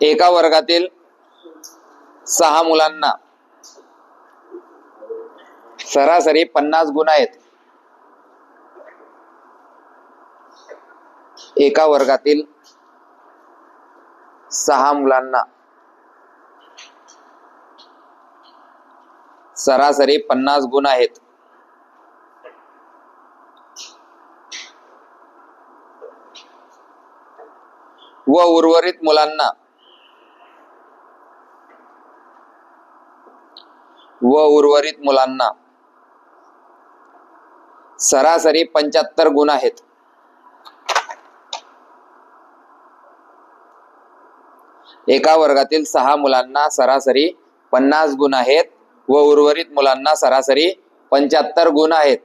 एका वर्गातील 6 मुलांना सरासरी 50 गुण आहेत. एका वर्गातील 6 मुलांना सरासरी 50 गुण आहेत. व उर्वरित मुलांना सरासरी 75 गुण आहेत. एका वर्गातील 6 मुलांना सरासरी 50 गुण आहेत व उर्वरित मुलांना सरासरी 75 गुण आहेत.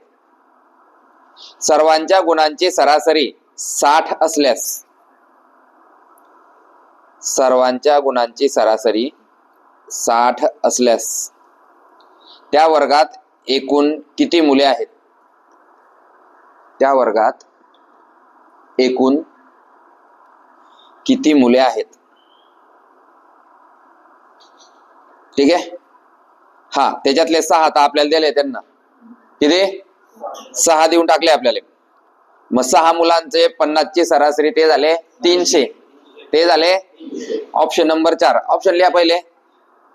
सर्वांच्या गुणांची सरासरी 60 असल्यास त्या वर्गात एकूण किती मुले आहेत? ठीक आहे. हा, त्याच्यातले 6 आता आपल्याला दिले, त्यांना किती? 6 देऊन टाकले आपल्याला. मग 6 मुलांचे 50 ची सरासरी ते झाले 300. ते झाले ऑप्शन नंबर 4. ऑप्शन लिहा पहिले.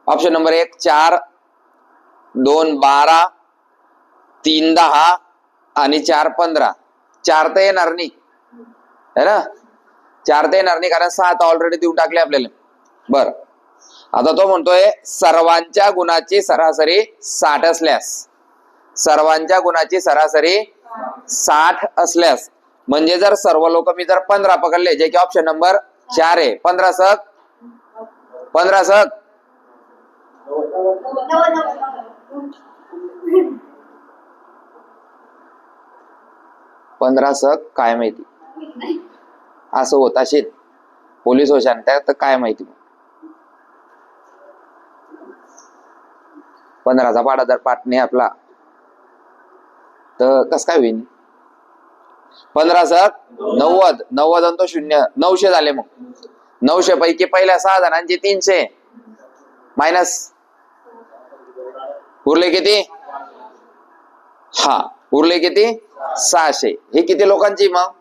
ऑप्शन नंबर 1 4, 2 12, 3 10 आणि 4 15. 4 तर येणार नाही है ना. 4 तर येणार नाही कारण 6 तर ऑलरेडी देऊन टाकले आपल्याला. बर, आता तो म्हणतोय सर्वांच्या गुणाची सरासरी 60 असल्यास म्हणजे जर सर्व लोक मी जर 15 पकडले, जे की ऑप्शन नंबर 4 आहे. 15 सक काय माहिती असं होत असेल. पोलीस होशान त्या तर काय माहिती. 15चा पाडा जर पाठ नाही आपला तर कस काय होईल? 15 सक 90. 90 आणि तो 0, 900 झाले. मग 900 पैकी पहिल्या 6 जणांची 300 मायनस उरले किती? हा, उरले किती? 600. हे किती लोकांची? मग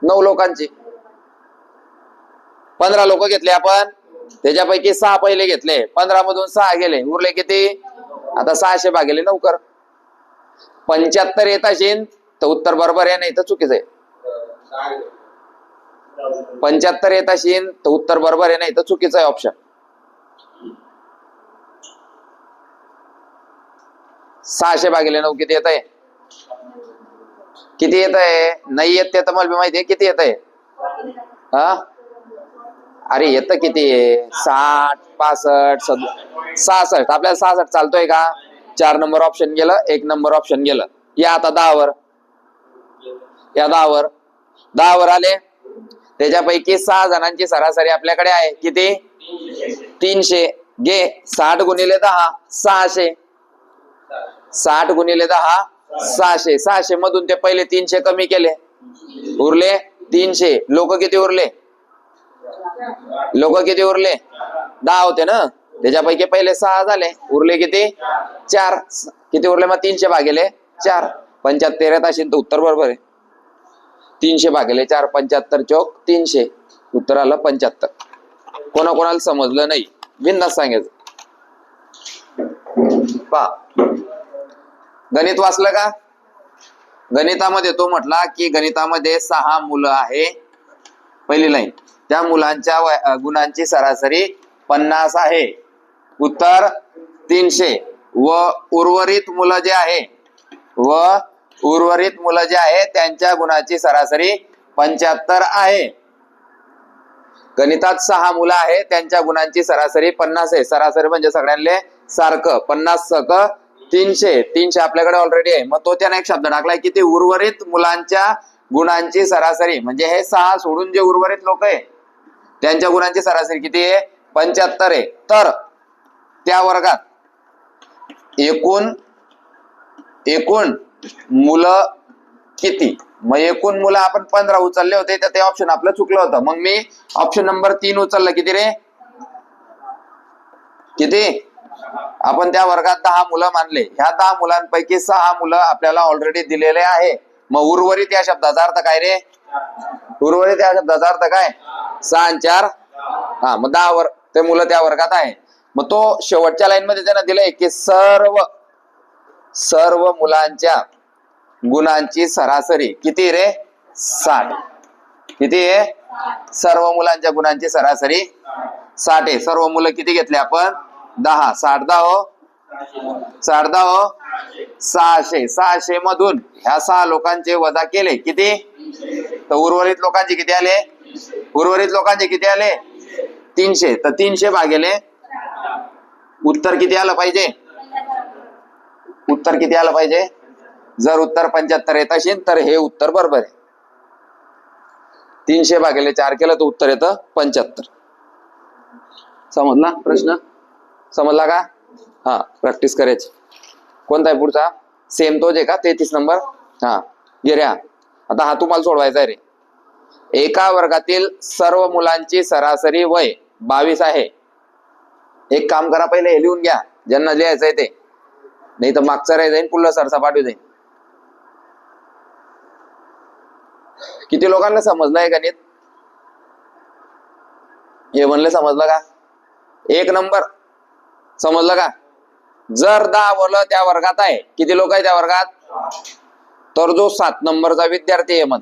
9 लोकांची. 15 लोक घेतले आपण, त्याच्यापैकी 6 पहिले घेतले, 15 मधून 6 गेले, उरले किती? आता 600 भागिले 9 कर. 75 येत असेल तर उत्तर बरोबर आहे, नाही तर चुकीचं आहे. 75 येत असेल तर उत्तर बरोबर आहे, नाही तर चुकीचं आहे ऑप्शन. 600 भागिले 9 किती येत आहे? किती येत आहे? नाही येत ते तर मला माहिती आहे. किती येत आहे? हा, अरे येत किती आहे? 60, 65, 66. आपल्याला 66 चालतोय का? 4 नंबर ऑप्शन गेलं, 1 नंबर ऑप्शन गेलं. या आता 10 वर. या 10 वर आले. त्याच्यापैकी 6 जणांची सरासरी आपल्याकडे आहे किती? 300. घे 60 गुणिले 10 600. 60 गुणिले 10 600. 600 मधून ते पहिले 300 कमी केले, उरले 300. लोक किती उरले? 10 होते ना. त्याच्यापैकी पहिले 6 झाले, उरले किती? 4. किती उरले? मग 300 भागिले 4. 75 येत असेल तर उत्तर बरोबर आहे. 300 भागिले 4 75 चौक 300. उत्तर आलं 75. कोणाकोणाला समजलं नाही बिनधास्त सांगायचं. पहा, गणित वाचलं का? गणितामध्ये तो म्हटला की गणितामध्ये 6 मुलं आहे. पहिली लाईन, त्या मुलांच्या गुणांची सरासरी 50 आहे. उत्तर 300. व उर्वरित मुलं जे आहे त्यांच्या गुणाची सरासरी 75 आहे. गणितात 6 मुलं आहे, त्यांच्या गुणांची सरासरी 50 आहे. सरासरी म्हणजे सगळ्यांना सारखं. 50 सक 300. 300 आपल्याकडे ऑलरेडी आहे. मग तो त्याने एक शब्द टाकलाय की ते उर्वरित मुलांच्या गुणांची सरासरी, म्हणजे हे 6 सोडून जे उर्वरित लोक आहे त्यांच्या गुणांची सरासरी किती आहे? 75 आहे. तर त्या वर्गात एकूण मुलं किती? मग एकूण मुलं आपण 15 उचलले होते, तर ते ऑप्शन आपलं चुकलं होतं. मग मी ऑप्शन नंबर 3 उचललं. किती रे? किती? आपण त्या वर्गात 10 मुलं मानले, ह्या 10 मुलांपैकी 6 मुलं आपल्याला ऑलरेडी दिलेले आहे. मग उर्वरित या शब्दाचा अर्थ काय रे? उर्वरित या शब्दाचा अर्थ काय? 6 आणि 4 हा, मग 10 ते मुलं त्या वर्गात आहे. मग तो शेवटच्या लाईन मध्ये त्यानं दिलंय की सर्व मुलांच्या गुणांची सरासरी किती रे? 60. किती आहे? सर्व मुलांच्या गुणांची सरासरी 60 आहे. सर्व मुलं किती घेतले आपण? 10. 60 10 हो 600. 600 मधून ह्या 6 लोकांचे वजा केले किती? तर उर्वरित लोकांचे किती आले? उर्वरित लोकांचे किती आले? 300. तर 300 भागिले उत्तर किती आलं पाहिजे? उत्तर किती आलं पाहिजे? जर उत्तर 75 येत असेल तर हे उत्तर बरोबर आहे. 300 भागिले 4 केलं तर उत्तर येतं 75. समजला प्रश्न? समजला का? हा, प्रॅक्टिस करायची. कोणता आहे पुढचा? सेम तोच आहे का? 33 नंबर. हा, गिऱ्या आता हा तुम्हाला सोडवायचा आहे रे. एका वर्गातील सर्व मुलांची सरासरी वय 22 आहे. एक काम करा, पहिले हे लिहून घ्या ज्यांना लिहायचंय ते, नाही तर मागचं राही जाईल, पुढलं सरसा पाठवू जाईल. किती लोकांना समजलं आहे गणित? हे म्हणले समजलं का? 1 नंबर समजलं का? जर 10 मुलं त्या वर्गात आहे, किती लोक आहे त्या वर्गात? तर जो 7 नंबरचा विद्यार्थी आहे मग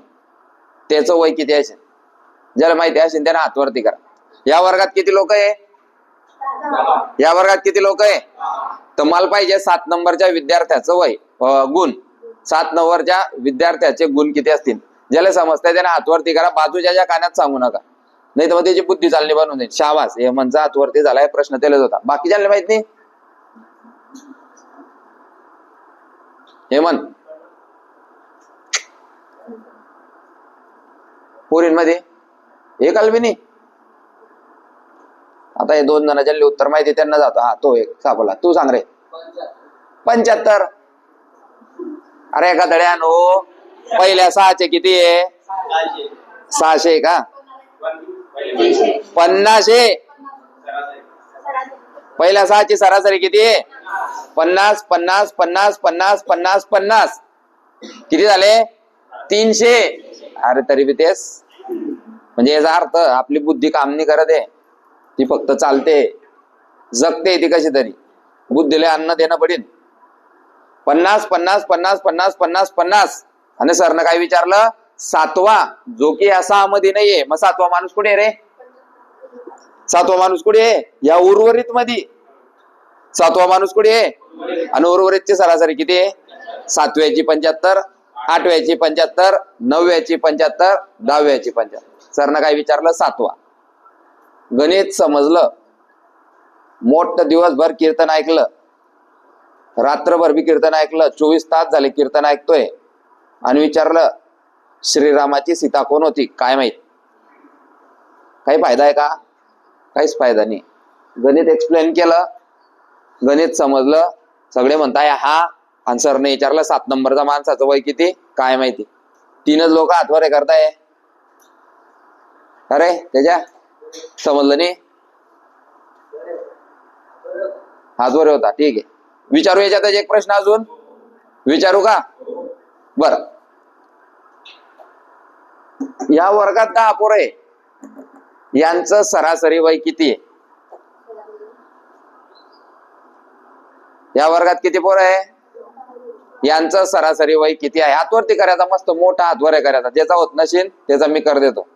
त्याचं वय किती असेल? ज्याला माहिती असेल त्याने हातवरती करा. या वर्गात किती लोक आहे? या वर्गात किती लोक आहे? तर मला पाहिजे 7 नंबरच्या विद्यार्थ्याचं वय, गुण. 7 नंबरच्या विद्यार्थ्याचे गुण किती असतील? ज्याला समजतंय त्याने हातवरती करा. बाजूच्या कानात सांगू नका, नाही तर मग त्याची बुद्धी चालणी बनवून जाईल. शाबास, हे म्हणजे हातवरती झालाय, प्रश्न त्यालाच होता, बाकी ज्याला माहित नाही. हे म्हण पोरींमध्ये एक आलबी नाही. आता हे 2 जण ज्यांना उत्तर माहिती त्यांना जातो. हा, तो एक सापला. तू सांग रे. 75. अरे एका धड्यानो, पहिल्या 6चे किती आहे? 600 का? 50. पहिल्या 6ची सरासरी किती आहे? 50 50 50 50 50 50. किती झाले? 300. अरे तरी बी तेच, म्हणजे याचा अर्थ आपली बुद्धी काम नाही करत आहे, ती फक्त चालते, जगते ती कशी तरी. बुद्धीला अन्न देणं पडेल. 50 50 50 50 50 50. आणि सरनं काय विचारलं? 7वा, जो की या 6 मध्ये नाहीये. मग 7वा माणूस कुठे आहे रे? 7वा माणूस कुठे आहे? या उर्वरित मध्ये. 7वा माणूस कुठे आहे? आणि उर्वरितची सरासरी किती आहे? 7व्याची 75, 8व्याची 75, 9व्याची 75, 10व्याची 75. सरनं काय विचारलं? 7वा. गणित समजलं, मोठं दिवसभर कीर्तन ऐकलं, रात्रभर बी कीर्तन ऐकलं, 24 तास झाले कीर्तन ऐकतोय, आणि विचारलं श्रीरामाची सीता कोण होती? काय माहित? काही फायदा आहे का? काहीच फायदा नाही. गणित एक्सप्लेन केलं, गणित समजलं, सगळे म्हणताय हा. आणि सरने विचारलं 7 नंबरचा माणसाचं वय किती? काय माहिती? 3च लोक हातवर करताय. अरे त्याच्या समजलं नाही? हातवर होता. ठीक आहे, विचारू याच्यात एक प्रश्न अजून विचारू का? बर, या वर्गात 10 पोरं आहे, यांचं सरासरी वय किती आहे? या वर्गात किती पोरं आहे? यांचं सरासरी वय किती आहे? हातवरती करायचा, मस्त मोठा हातवर करायचा. ज्याचा होत नसेल त्याचा मी कर देतो.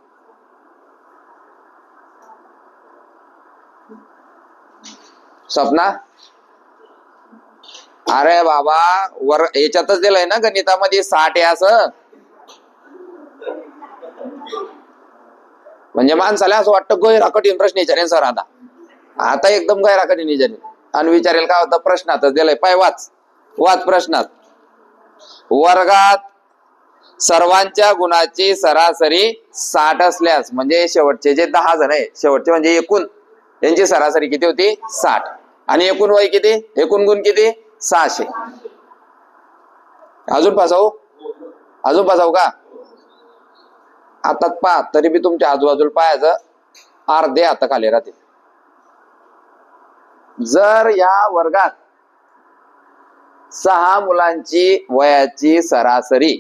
स्वप्ना, अरे बाबा, याच्यातच दिलंय ना गणितामध्ये 60 आहे असं. म्हणजे माणसाला असं वाटतं गैरा कठीण प्रश्न विचारेल सर. आता एकदम गैरा कठीण विचारेल आणि विचारेल काय होतं? प्रश्नातच दिलंय. पाय वाच प्रश्नात. वर्गात सर्वांच्या गुणाची सरासरी 60 असल्यास, म्हणजे शेवटचे जे 10 जण आहे, शेवटचे म्हणजे एकूण, यांची सरासरी किती होती? 60. आणि एकूण वय किती? एकूण गुण किती? 600. अजून फसवू का? आता पहा, तरी बी तुमच्या आजूबाजूला पाहायचं, अर्धे हात खाली राहतील. जर या वर्गात 6 मुलांची वयाची सरासरी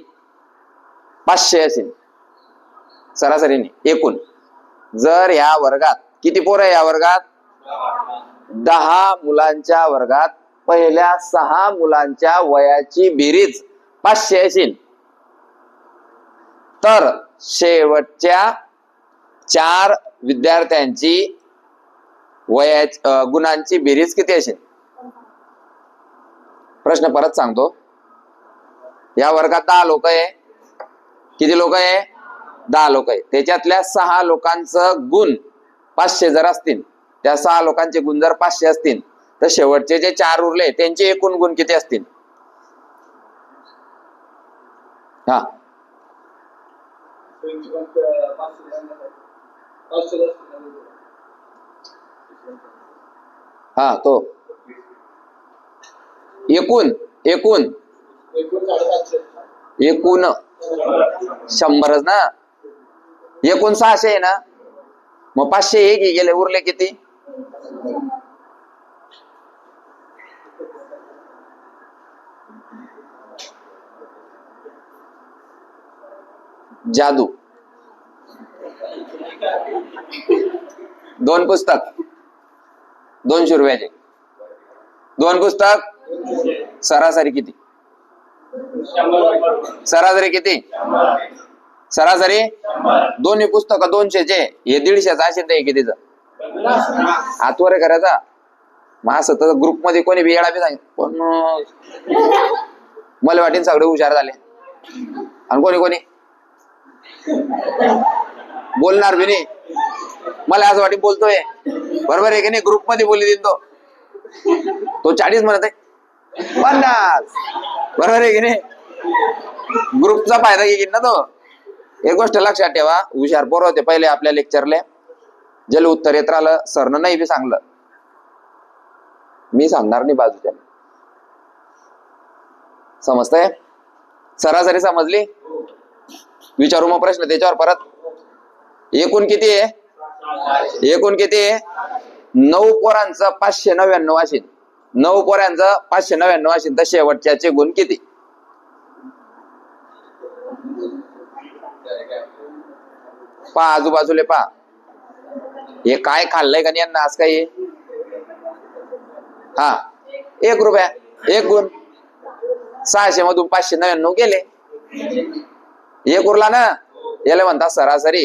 500 असेल, सरासरीने एकूण, जर या वर्गात किती पोरं आहे, या वर्गात 10 मुलांच्या वर्गात पहिल्या 6 मुलांच्या वयाची बेरीज 500 असेल, तर शेवटच्या 4 विद्यार्थ्यांची गुणांची बेरीज किती असेल? प्रश्न परत सांगतो. या वर्गात 10 लोक आहे. किती लोक आहे? 10 लोक आहे. त्याच्यातल्या 6 लोकांचं गुण 500 जर असतील, त्या 6 लोकांचे गुण जर 500 असतील, तर शेवटचे जे 4 उरले त्यांचे एकूण गुण किती असतील? हा हा तो एकूण एकूण एकूण 100च ना. एकूण 600 आहे ना, मग 500 एक गेले, उरले किती? जादू. 2 पुस्तक 200 रुपयाचे, 2 पुस्तक, सरासरी किती? सरासरी किती? सरासरी 2 पुस्तक 200चे, हे 150चं असेल तर हे कितीचं? हातवर करायचा. मग असं तर ग्रुप मध्ये कोणी बी येडा बी सांग, पण मला वाटेल सगळे हुशार झाले, आणि कोणी कोणी बोलणार बी नाही. मला असं वाटेल बोलतोय, बरोबर आहे की नाही? ग्रुप मध्ये बोली देईन तो 40 म्हणत आहे 50, बरोबर आहे की नाही? ग्रुपचा फायदा घेईन ना तो. एक गोष्ट लक्षात ठेवा, हुशार पोरं होते पहिले आपल्या लेक्चरले, ज्याला उत्तर येत राहिलं सरनं नाही बी सांगलं, मी सांगणार नाही बाजूच्या. समजतंय? सरासरी समजली? विचारू मग प्रश्न त्याच्यावर परत. एकूण किती आहे? एकूण किती आहे? 9 पोरांचं 599 असेल, 9 पोरांचं 599 असेल, तर शेवटच्याचे गुण किती? पहा आजूबाजूले पहा, हे काय खाल्लंय का नाही यांना आज काही? हा 1 रुपया, 1 गुण. 600 मधून 599 गेले, 1 उरला ना. याला म्हणतात सरासरी.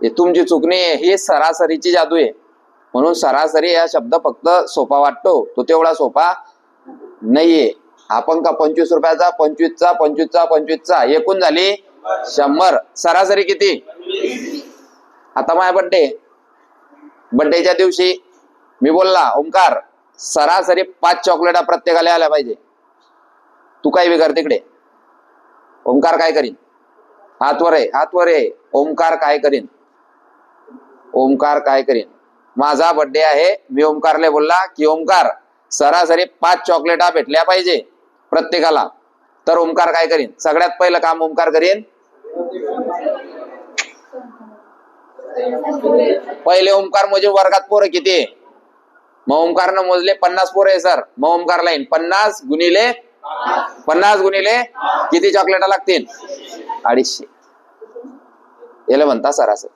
हे तुमची चूक नाही, ही सरासरीची जादू आहे. म्हणून सरासरी हा शब्द फक्त सोपा वाटतो, तो तेवढा सोपा नाहीये. आपण का 25 रुपयाचा 25चा 25चा 25चा एकूण झाली 100. सरासरी किती? आता माझ्या बर्थडेच्या दिवशी मी बोलला, ओमकार सरासरी 5 चॉकलेटा प्रत्येकाला आल्या पाहिजे. तू काय बिगर तिकडे? ओमकार काय करीन? हातवर आहे, हातवर आहे. ओमकार काय करीन? ओमकार काय करीन? माझा बर्थडे आहे, मी ओमकारला बोलला की ओमकार सरासरी 5 चॉकलेटा भेटल्या पाहिजे प्रत्येकाला. तर ओमकार काय करीन? सगळ्यात पहिलं काम ओमकार करीन, पहिले ओमकार मोजे वर्गात पोरं किती आहे. मग ओमकारनं मोजले 50 पोरं आहे सर. मग ओमकार लाईन 50 गुणिले किती चॉकलेटा लागतील? 250. याला म्हणता सरासरी.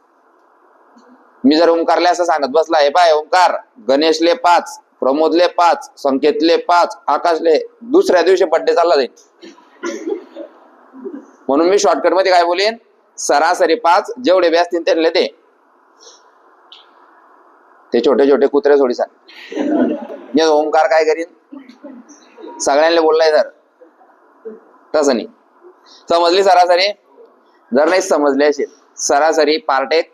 मी जर ओमकारले असं सांगत बसला, हे पाय ओमकार गणेशले 5, प्रमोदले 5, संकेतले 5, आकाशले, दुसऱ्या दिवशी बर्थडे चालला जाईल. म्हणून मी शॉर्टकट मध्ये काय बोलेन, सरासरी 5, जेवढे बी असतील त्यांना दे. ते छोटे छोटे कुत्रे सोडी सांग. ओमकार काय करीन? सगळ्यांना बोललाय सर, तसं नाही. समजली सरासरी? जर नाही समजली असेल, सरासरी पार्ट 1,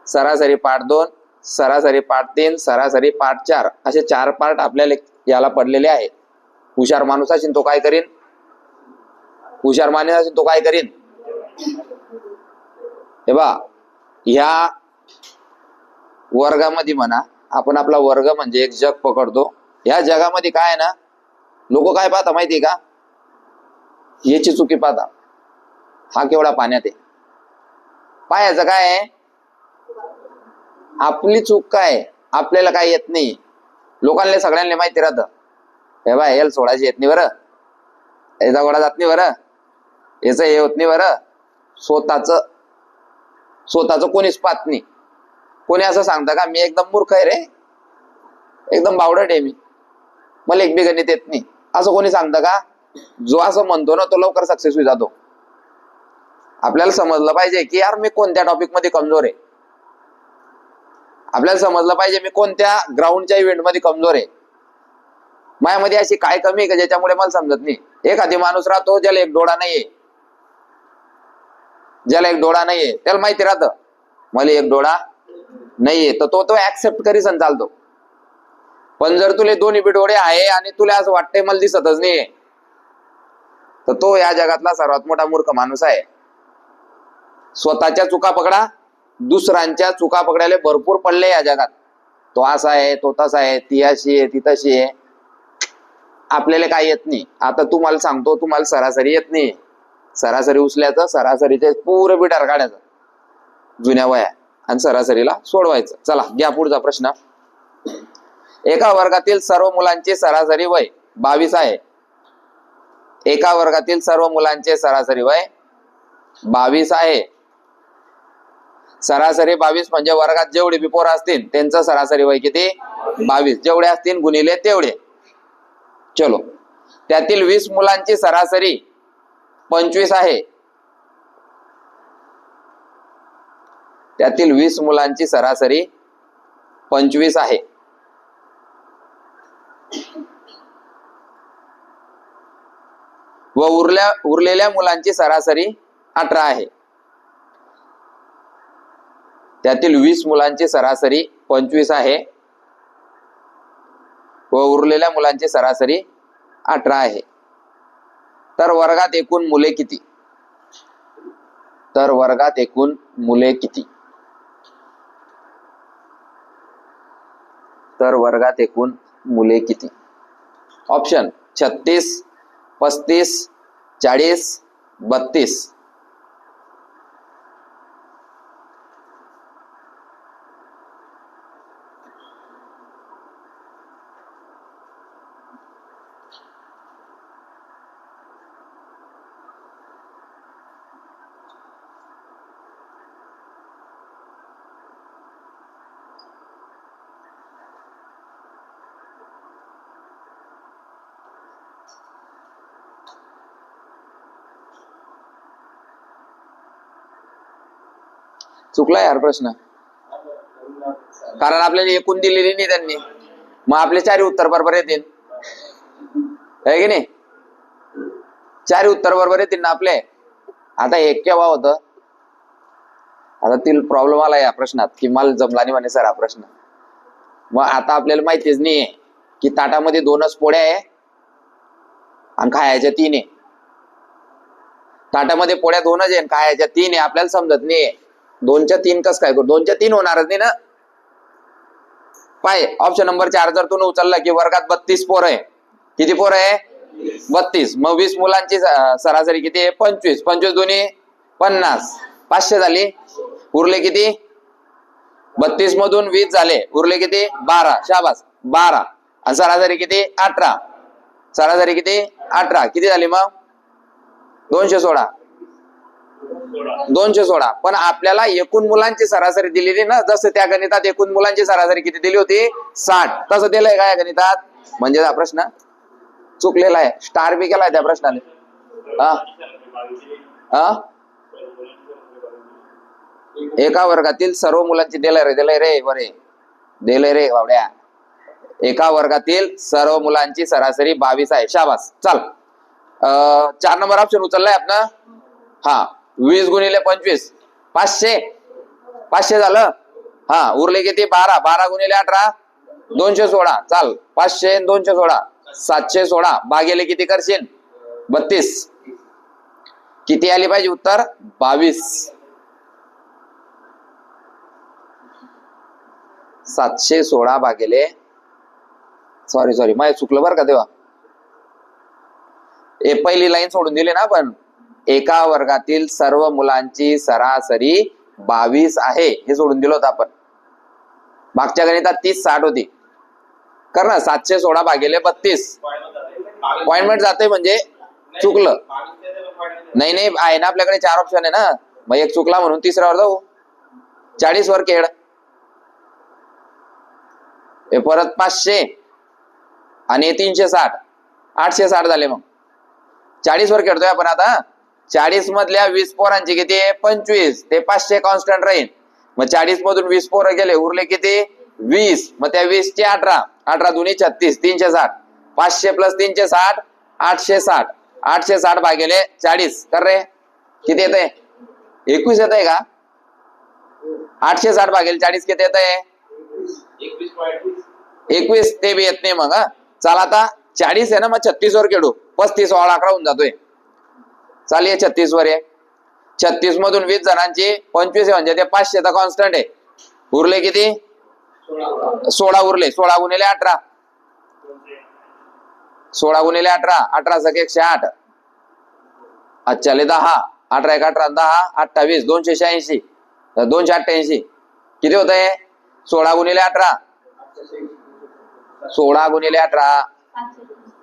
सरासरी पार्ट 2, सरासरी पार्ट 3, सरासरी पार्ट 4, असे 4 पार्ट आपल्याला याला पडलेले आहेत. हुशार माणूस असेल तो काय करीन? हुशार माणूस असेल तो काय करीन? हे बा, ह्या वर्गामध्ये म्हणा, आपण आपला वर्ग म्हणजे एक जग पकडतो. या जगामध्ये काय आहे ना, लोक काय पाहता माहितीये का? याची चुकी पाहता, हा केवढा पाण्यात आहे. पायाचं काय आहे? आपली चूक काय? आपल्याला काय येत नाही. लोकांना सगळ्यांना माहिती राहतं, हे बाय याला सोडायची येत नाही बरं, याचा गोडा जात नाही बरं, याचं हे होत नाही बरं. स्वतःच कोणीच पाहत नाही. कोणी असं सांगतं का मी एकदम मूर्ख आहे रे, एकदम बावडट आहे मी, मला एक बी गणित येत नाही, असं कोणी सांगतं का? जो असं म्हणतो ना तो लवकर सक्सेस होई जातो. आपल्याला समजलं पाहिजे की यार मी कोणत्या टॉपिक मध्ये कमजोर आहे, आपल्याला समजलं पाहिजे मी कोणत्या ग्राउंडच्या इव्हेंट मध्ये कमजोर आहे, माझ्यामध्ये अशी काय कमी आहे का ज्याच्यामुळे मला समजत नाही. एखादी माणूस राहतो ज्याला एक डोळा नाहीये, त्याला माहिती राहतं मला एक डोळा नाहीये, तर तो ऍक्सेप्ट करीस आणि चालतो. पण जर तुला दोन्ही बी डोळे आहे आणि तुला असं वाटतंय मला दिसतच नाहीये, तर तो या जगातला सर्वात मोठा मूर्ख माणूस आहे. स्वतःच्या चुका पकडा, दुसऱ्यांच्या चुका पकडायला भरपूर पडले या जगात. तो असा आहे, तो तसा आहे, ती अशी आहे, ती तशी आहे. आपल्याला काय येत नाही. आता तुम्हाला सांगतो, तुम्हाला सरासरी येत नाही. सरासरी उचल्याचं, सरासरीचे पुरं बिटार काढायचं जुन्या वया आणि सरासरीला सोडवायचं. चला घ्या पुढचा प्रश्न. एका वर्गातील सर्व मुलांची सरासरी वय 22 आहे. एका वर्गातील सर्व मुलांचे सरासरी वय 22 आहे. सरासरी 22 म्हणजे वर्गात जेवढे बी पोरं असतील त्यांचं सरासरी वय किती? 22. जेवढे असतील गुणिले तेवढे. चलो, त्यातील 20 मुलांची सरासरी 25 आहे. त्यातील 20 मुलांची सरासरी 25 आहे. व उरलेल्या मुलांची सरासरी 18 आहे. त्यातील 20 मुलांची सरासरी 25 आहे व उरलेल्या मुलांची सरासरी 18 आहे. तर वर्गात एकूण मुले किती? तर वर्गात एकूण मुले किती? तर वर्गात एकूण मुले किती? ऑप्शन 36, 35, 40, 32. चुकला यार प्रश्न, कारण आपल्याला एकूण दिलेली नाही त्यांनी, मग आपले 4 उत्तर बरोबर येतील, आहे की नाही? 4 उत्तर बरोबर येतील ना आपले. आता हे केव्हा होतं? आता तिला प्रॉब्लेम आला या प्रश्नात की मला जमला नाही म्हणे सर हा प्रश्न. मग आता आपल्याला माहितीच नाहीये की ताटामध्ये 2च पोळ्या आहे आणि खायच्या 3 आहे. ताटामध्ये पोळ्या 2च आहे आणि खायच्या 3 आहे. आपल्याला समजत नाहीये 2च्या 3 कस काय करू? 2च्या 3 होणारच नाही ना. पाय ऑप्शन नंबर 4 जर तू उचलला की वर्गात 32 पोरं आहे. किती पोरं आहे? 32. मग 20 मुलांची सरासरी किती आहे? 25. 25 दोन्ही 50. 500 झाली. उरले किती? 32 मधून 20 झाले, उरले किती? 12. शाबास 12. आणि सरासरी किती? 18. सरासरी किती? 18. किती झाली मग? 216. 216. पण आपल्याला एकूण मुलांची सरासरी दिलेली ना, जसं त्या गणितात एकूण मुलांची सरासरी किती दिली होती? 60. तसं दिलंय का या गणितात? म्हणजे हा प्रश्न चुकलेला आहे. स्टार बी केलाय त्या प्रश्नाने. एका वर्गातील सर्व मुलांची दिलंय रे बावड्या. एका वर्गातील सर्व मुलांची सरासरी 22 आहे. शाबास. चल 4 नंबर ऑप्शन उचललाय आपण. हा 20 गुणिले 25 500. 500 झालं. हा उरले किती? 12. 12 गुणिले 18 216. चाल 500 आणि 216 716. भागेले किती करशील? 32. किती आली पाहिजे उत्तर? 22. 716 भागेले, सॉरी माझं चुकलं बरं का तेव्हा. हे पहिली लाईन सोडून दिली ना आपण. एका वर्गातील सर्व मुलांची सरासरी 22 आहे हे सोडून दिलं होतं आपण. मागच्या गणितात 30-60 होती. कर ना, 716 भागिले 32 पॉइंट जाते म्हणजे चुकलं. नाही नाही आहे ना आपल्याकडे 4 ऑप्शन आहे ना, मग एक चुकला म्हणून तिसऱ्यावर जाऊ. 40 वर खेळ, हे परत 500 आणि 360, 860 झाले. मग 40 वर खेळतोय आपण आता. 40 मधल्या 20 पोरांची किती आहे 25, ते 500 कॉन्स्टंट राहील. मग 40 मधून 20 पोरं गेले, उरले किती 20. मग त्या 20 चे 18, 18 दुनी 36, 360, 500 प्लस 360, 860, 860 भागिले 40 कर रे, किती येत आहे 21 येत आहे का? 860 भागिले 40 किती येत आहे 21. ते बी येत नाही मग. चला आता 40 आहे ना, मग 36 वर खेळू. 35 16 11 होऊन जातोय. चालेल 36 वर आहे. 36 मधून 20 जणांची 25 आहे म्हणजे ते 500 तर कॉन्स्टंट आहे. उरले किती 16 उरले. 16 गुणिले 18, 16 गुणिले 18, 18 सक 108, अच्छाले 10, 18 1 18 10, 28, 286, 288 किती होत आहे 16 गुणिले 18, 16 गुणिले 18,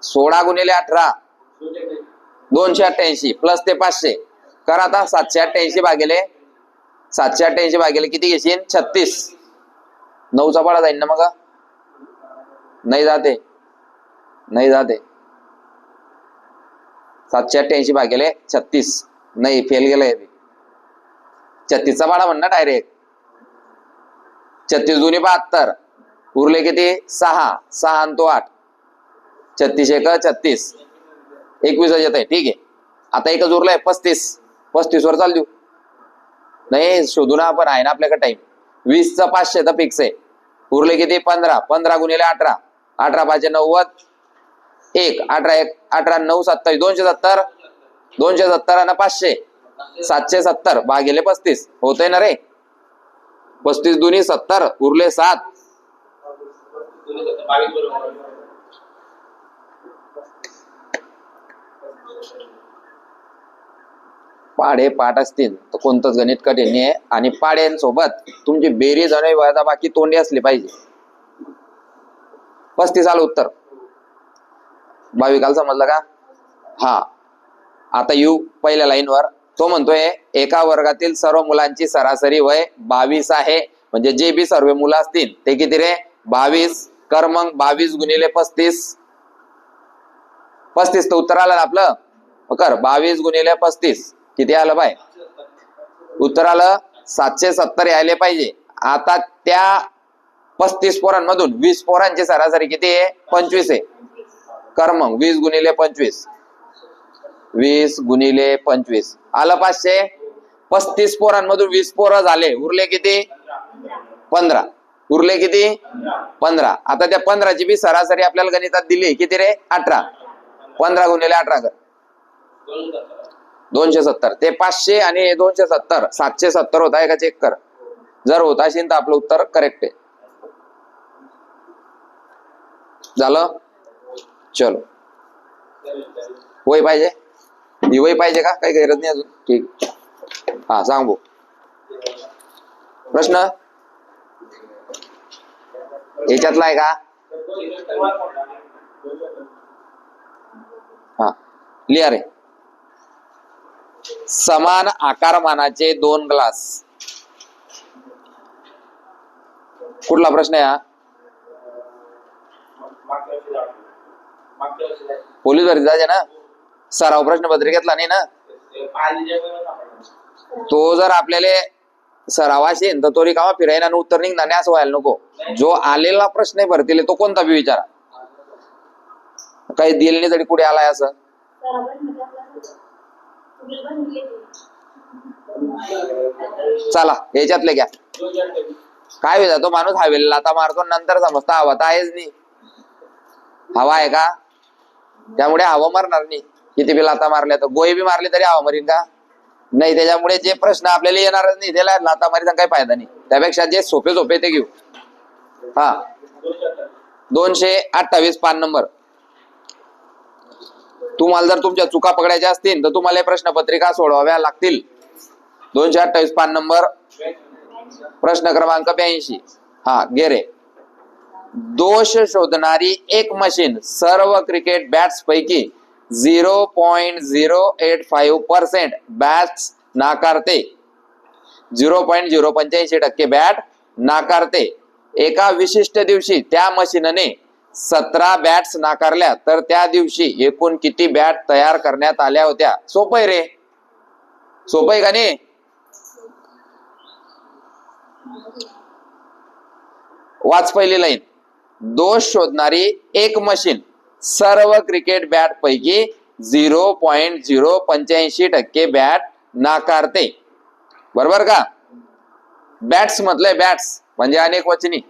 16 गुणिले 18 288 प्लस ते 500 करा आता. 788 भागिले 788 भागिले किती घेशील 36. 9चा पाडा जाईल ना मग, नाही जाते, नाही जाते. 788 भागिले 36 नाही, फेल गेलंय. 36चा पाडा म्हण ना डायरेक्ट. 36 दुनी 72, उरले किती 6, 6 आणि तो 8, 36 एक 36, 21 येत आहे. ठीक आहे. आता एकच उरलाय 35, 35 वर चाल देऊ. नाही शोधू ना आपण, आहे ना आपल्याकडे टाइम. 20 चा 500 तर फिक्स आहे. उरले किती 15, 15 गुणिले 18, 18 5 90, 1 18 1 18 9 27, 270, 270 आणि 500 770 भागिले 35 होतंय ना रे. 35 दुनी 70, उरले 7. पाढे पाठ असतील तर कोणतंच गणित कठीण आहे. आणि पाड्यांसोबत तुमची बेरीज आणि वजाबाकी तोंडी असली पाहिजे. 35 आलं उत्तर. भाविकाला समजलं का? हा. आता येऊ पहिल्या लाईनवर. तो म्हणतोय एका वर्गातील सर्व मुलांची सरासरी वय 22 आहे. म्हणजे जे बी सर्व मुलं असतील ते किती रे 22. कर मग 22 गुणिले 35. 35 तर उत्तर आलं ना आपलं. कर 22 गुणिले 35 किती आलं बाय? उत्तर आलं 770 यायले पाहिजे. आता त्या 35 पोरांमधून 20 पोरांची सरासरी किती आहे 25 आहे. कर मग 20 गुणिले 25, 20 गुणिले 25 आलं 500. 35 पोरांमधून 20 पोरं झाले, उरले किती 15. उरले किती 15. आता त्या 15ची बी सरासरी आपल्याला गणितात दिली किती रे 18. 15 गुणिले 18 कर 270. ते 500 आणि 270 770 होत आहे का चेक कर. जर होत असेल तर आपलं उत्तर करेक्ट आहे. झालं. चलो वय पाहिजे, ही वय पाहिजे का? काही गरज नाही अजून. ठीक. हा सांग भाऊ. प्रश्न याच्यातला आहे का? हा लिहा रे. समान आकारमानाचे 2 ग्लास. कुठला प्रश्न आहे हा? पोलीस भरती जायचे ना. सराव प्रश्नपत्रिकेतला नाही ना. तो जर आपल्याला सराव असेल तर तो रिकामा फिरायला आणि उत्तर निघणार नाही असं व्हायला नको. जो आलेला प्रश्न भरतील तो कोणता बी विचारा. काही दिल नाही तरी पुढे आलाय असं. चला याच्यातले घ्या. काय होईल तो माणूस हवेला आता मारतो नंतर समजता हवा तर आहेच नाही. हवा आहे का? त्यामुळे हवा मारणार नाही. किती बी लाता मारल्या तर गोळी बी मारली तरी हवा मारीन का? नाही. त्याच्यामुळे जे प्रश्न आपल्याला येणारच नाही त्याला लाता मारीचा काही फायदा नाही. त्यापेक्षा जे सोपे सोपे ते घेऊ. हा 228 5 नंबर. तुम्हाला जर तुमच्या चुका पकडायच्या असतील तर तुम्हाला प्रश्नपत्रिका सोडवाव्या लागतील. 228 5 नंबर प्रश्न क्रमांक 82. हा घे रे. दोष शोधणारी एक मशीन सर्व क्रिकेट बॅट्स पैकी 0.085% बॅट्स नाकारते. 0.085% बॅट नाकारते. एका विशिष्ट दिवशी त्या मशीनने 17 बॅट्स नाकारल्या तर त्या दिवशी एकूण किती बॅट तयार करण्यात आल्या होत्या? सोपं आहे रे, सोपं आहे का नाही? वाच पहिली लाईन. दोष शोधणारी एक मशीन सर्व क्रिकेट बॅट पैकी 0.085% बॅट नाकारते. बरोबर का? बॅट्स म्हटलंय, बॅट्स म्हणजे अनेक वचनी,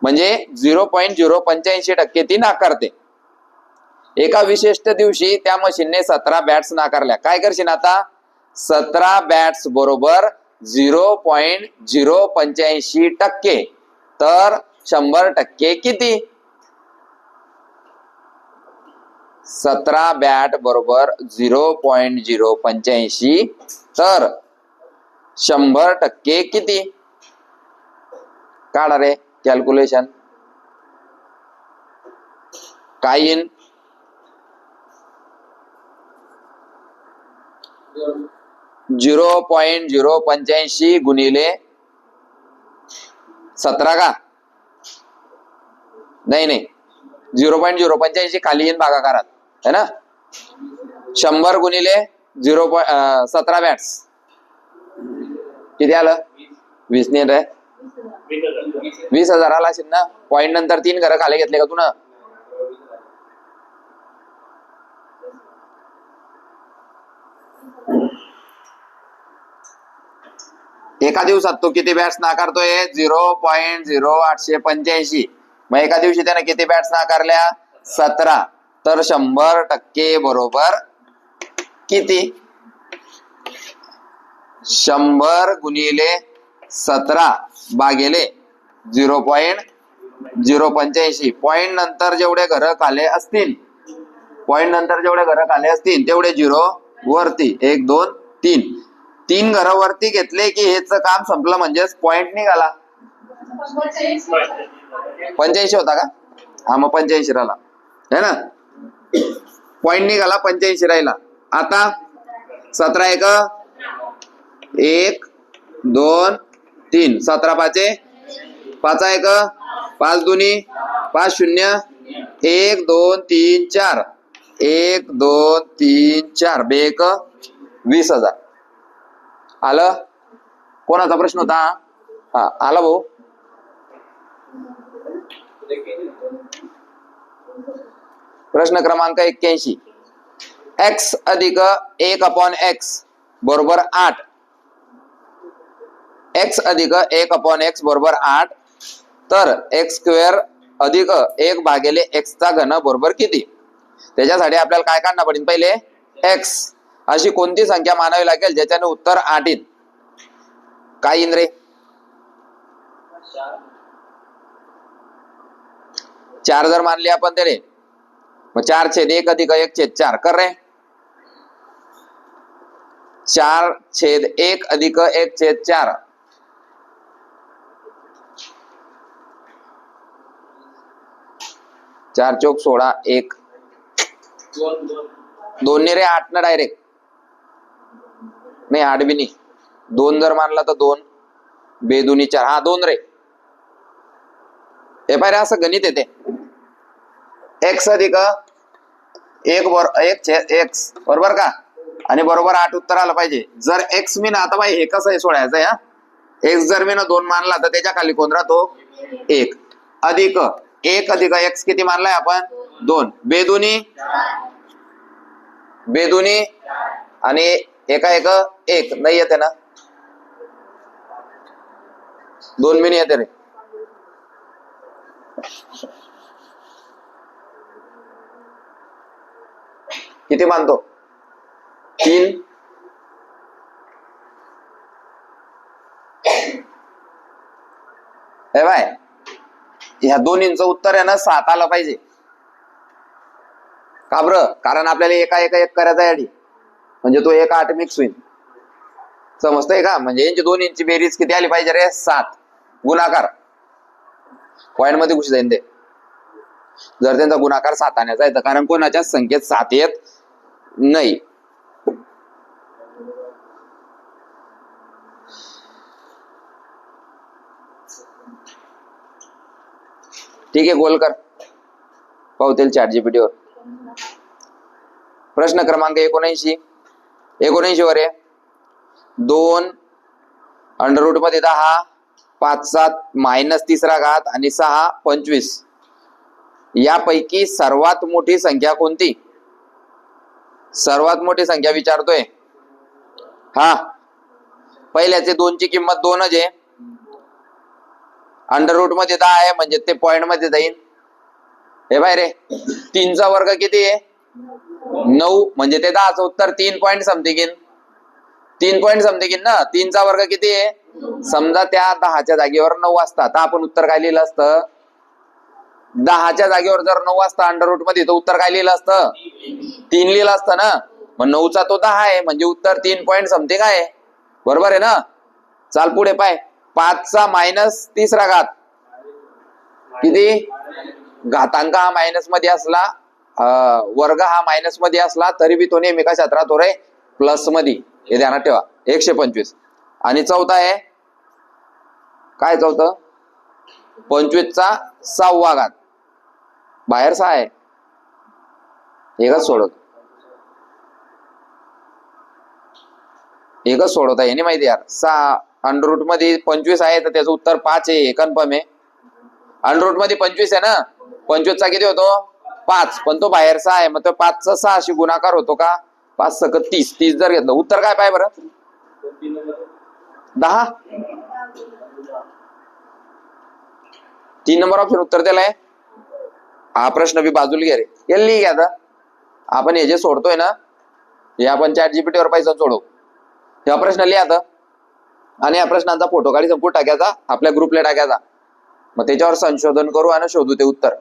म्हणजे 0.085% ती नाकारते. एका विशिष्ट दिवशी त्या मशीनने 17 बॅट्स नाकारल्या. काय करशील आता? 17 बॅट्स बरोबर 0.085%, तर 100% किती? 17 बॅट बरोबर 0.085 तर 100% किती? काढा रे कॅल्क्युलेशन. काय येईल? 0.085 गुणिले 17 का? नाही, 0.085 खाली येईन भागाकारात, है ना? 100 गुणिले 17 बॅट्स किती आलं? 20 नाही रे, 20,000 आला असेल ना. पॉइंट नंतर 3 घरं खाली घेतले का तू ना? एका दिवसात तो किती बॅट्स नाकारतोय? 0.0885. मग एका दिवशी त्याने किती बॅट्स नाकारल्या? 17. तर 100% बरोबर किती? 100 गुणिले 17 भागिले 0.085. पॉइंट नंतर जेवढे घरं खाले असतील, तेवढे 0 वरती. 1 2 3 3 घरं वरती घेतले की हेच काम संपलं, म्हणजेच पॉइंट निघाला. 85 होता का? हा, मग 85 राहिला, है ना? पॉइंट निघाला, 85 राहिला. आता 17 1 1 2 3 17 5 5 1 5 2 5 0 1 2 3 4 1 2 3 4 बेक 20,000 आलं. कोणाचा प्रश्न होता? हा आला भाऊ. प्रश्न क्रमांक 81. x अधिक 1/x बरोबर 8. x अधिक 1/x बरोबर 8 तर x² अधिक 1 भागिले x चा घन बरोबर किती? त्याच्यासाठी आपल्याला काय काढणं पडेल? पहिले x. अशी कोणती संख्या मानावी लागेल ज्याच्याने उत्तर 8 येईल? काय येईल रे? 4 जर मानली आपण त्याने, मग 4/1 अधिक 1/4 कर रे. 4/1 अधिक 1/4 4 चौक 16 1 2 ने रे 8 ना डायरेक्ट नाही, 8 बी नाही. 2 जर मानला तर 2 बेदुनी 4. हा 2 रे. हे पाहिजे असं गणित येते. x अधिक 1/x बरोबर का? आणि बरोबर 8 उत्तर आलं पाहिजे. जर x मी ना, आता बाई हे कसं आहे सोडायचं या. x जर मी ना 2 मानला तर त्याच्या खाली कोण राहतो? 1 अधिक 1 अधिक x किती मानलाय आपण? 2 बेदुनी आणि एका 1 नाही येते ना, 2 बी नाही येते रे. किती मानतो? 3. हे बाय, ह्या दोन्हींचं उत्तर आहे ना 7 आलं पाहिजे. का बरं? कारण आपल्याला एका 1 करायचा आहे, म्हणजे तो 1 8 मिक्स होईल. समजतंय का? म्हणजे यांची दोन्हींची बेरीज किती आली पाहिजे रे? 7 गुणाकार. पॉइंट मध्ये घुस जाईन ते, जर त्यांचा गुणाकार 7 आण्याचा आहे तर, कारण कोणाच्या संख्येत 7 येत नाही. ठीक आहे, गोल कर, पावतील चॅट जीपीटी वर. प्रश्न क्रमांक 79 वर आहे. 2 अंडर रूट मध्ये 10, 5 7 मायनस तिसरा घात आणि 6 25 यापैकी सर्वात मोठी संख्या कोणती? सर्वात मोठी संख्या विचारतोय. हा, पहिल्याचे 2 ची किंमत 2च आहे. अंडर रूट मध्ये 10 आहे म्हणजे ते पॉइंट मध्ये जाईल. हे बाय रे, 3 चा वर्ग किती आहे? 9 म्हणजे ते 10चं उत्तर 3 point something in. 3 point something in ना. 3 चा वर्ग किती आहे? समजा त्या 10च्या जागेवर 9 असता तर आपण उत्तर काय लिहिलं असतं? 10च्या जागेवर जर 9 असता अंडर रूट मध्ये तर उत्तर काय लिहिलं असतं? 3 लिहिलं असतं ना. मग 9चा तो 10 आहे म्हणजे उत्तर 3 पॉइंट समथिंग आहे. बरोबर आहे ना. चाल पुढे पाय. 5 चा मायनस तिसरा घात किती? घातांक हा मायनस मध्ये असला, वर्ग हा मायनस मध्ये असला तरी बी तो नेहमी कशात राहतो रे? प्लस मध्ये. हे ध्यानात ठेवा. 125. आणि चौथा आहे काय? चौथं 25 चा 6वा घात. बाहेर 6 आहे. एकच सोडवता हे नाही माहिती यार. 6 अंडर रूट मध्ये 25 आहे तर त्याचं उत्तर 5 आहे. कन्फर्म आहे. अंडर रूट मध्ये 25 आहे ना. 25 चा किती होतो? 5. पण तो बाहेर 6 आहे. मग तो 5 चा 6 शी गुणाकार होतो का? 5 × 30. 30 जर घेतलं उत्तर काय पाय बरं? 10. 3 नंबर ऑप्शन उत्तर दिलाय. हा प्रश्न बी बाजूला घ्या रे. याला लिही घ्या. आता आपण हे जे सोडतोय ना हे आपण चॅट जीपीटी वर पैसा सोडू. हा प्रश्न लिहा आता आणि या प्रश्नांचा फोटो काढी संपूर्ण टाकायचा, आपल्या ग्रुपला टाकायचा. मग त्याच्यावर संशोधन करू आणि शोधू ते उत्तर.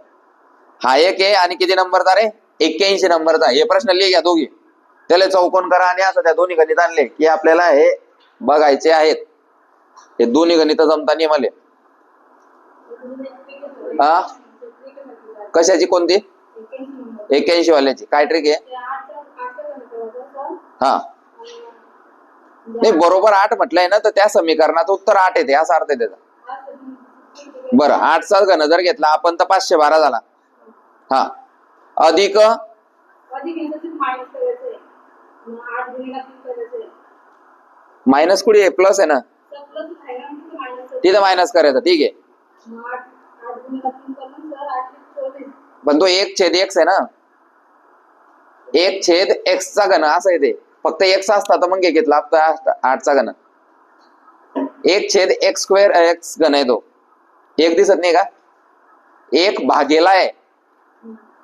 हा एक आहे आणि किती नंबरचा रे? 81 नंबरचा. हे प्रश्न लिहि घ्या दोघी. त्याला चौकोन करा आणि असं त्या दोन्ही गणित आणले की आपल्याला हे बघायचे आहेत. हे दोन्ही गणित जमता नाही मला. हा, कशाची? कोणती? 81 वाल्याची. काय ट्रिक आहे? हा, नाही बरोबर 8 म्हटलंय ना तर त्या समीकरणाचं उत्तर 8 येते असा अर्थ आहे त्याचा. बरं, 8 चा घन जर घेतला आपण तर 512 झाला. हा, अधिक मायनस कुठे आहे? प्लस आहे ना. तिथं मायनस करायचं. ठीक आहे. पण तो 1/x आहे ना. 1/x चा घन असं आहे ते. फक्त x असता तर मग घेतला 8 चा घन. 1/x² x घन आहे तो. एक दिसत नाही का? 1/आहे.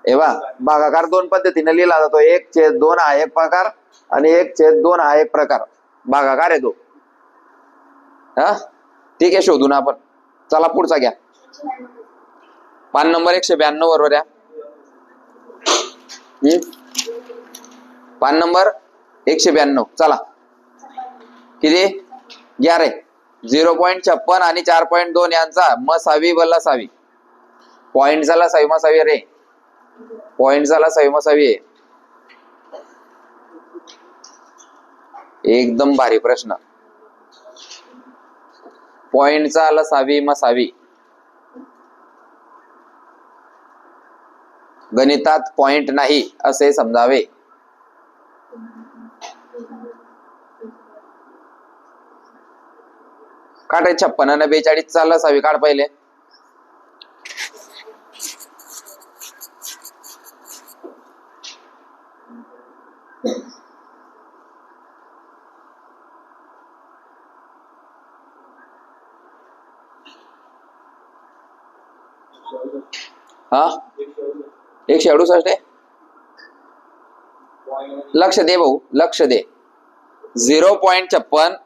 हे बा, भागाकार 2 पद्धतीने लिहिला जातो. 1/2 हा एक प्रकार आणि 1/2 हा एक प्रकार. भागाकार आहे तो. हा, ठीक आहे. शोधून आपण. चला पुढचा घ्या. पान नंबर 192 बरोबर आहे. पान नंबर 192. चला किती? 11. 0.56 आणि 4.2 यांचा मसावी व लसावी. पॉइंट झाला लसावी मसावी रे. पॉइंट झाला लसावी मसावी आहे. एकदम भारी प्रश्न. पॉइंटचा लसावी मसावी. गणितात पॉइंट नाही असे समजावे. काढ 56 आणि 42 चा लसावी काढ पहिले. हा, 168 आहे. लक्ष दे भाऊ, लक्ष दे. 0.56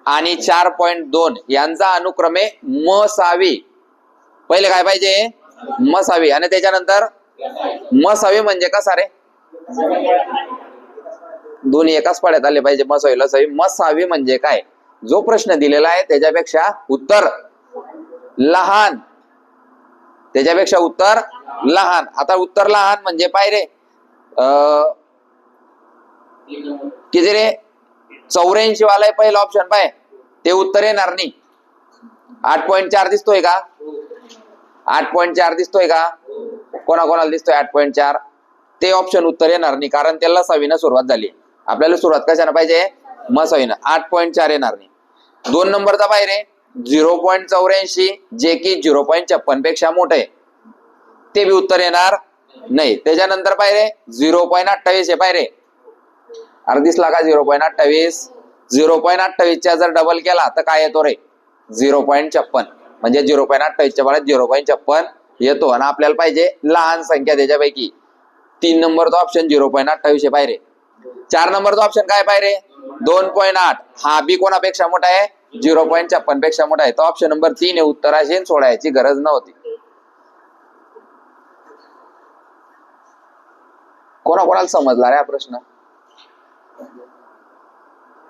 आणि 4.2 यांचा अनुक्रमे मसावी. पहिले काय पाहिजे? मसावी. आणि त्याच्यानंतर मसावी म्हणजे कसा रे? दोन्ही एकाच पाड्यात आले पाहिजे. मसावी लसावी. मसावी म्हणजे काय? जो प्रश्न दिलेला आहे त्याच्यापेक्षा उत्तर लहान त्याच्यापेक्षा उत्तर लहान. आता उत्तर लहान म्हणजे पाय रे किती रे 84 वाला पहिला ऑप्शन पाय ते उत्तर येणार नाही. 8.4 दिसतोय का? 8.4 दिसतोय का? कोणाकोणाला दिसतोय 8.4? ते ऑप्शन उत्तर येणार नाही कारण त्याला लसावीनं सुरुवात झाली. आपल्याला सुरुवात कशाने पाहिजे? मसावीनं. 8.4 येणार नाही. 2 नंबरचा पाय रे 0.84 जे की 0.56 पेक्षा मोठं आहे ते बी उत्तर येणार नाही. त्याच्यानंतर पाय रे 0.28 आहे पाय रे. अरे दिसला का 0.28? 0.28 च्या जर डबल केला तर काय येतो रे? 0.56. म्हणजे 0.28 च्या बाळात 0.56 येतो. आणि आपल्याला पाहिजे लहान संख्या त्याच्यापैकी. 3 नंबरचा ऑप्शन 0.28 आहे पाय रे. 4 नंबरचा ऑप्शन काय पाय रे 2.8. हा बी कोणापेक्षा मोठा आहे? 0.56 पेक्षा मोठा आहे. तो ऑप्शन नंबर 3 आहे. उत्तराशी सोडायची गरज नव्हती. कोणाकोणाला समजला रे हा प्रश्न?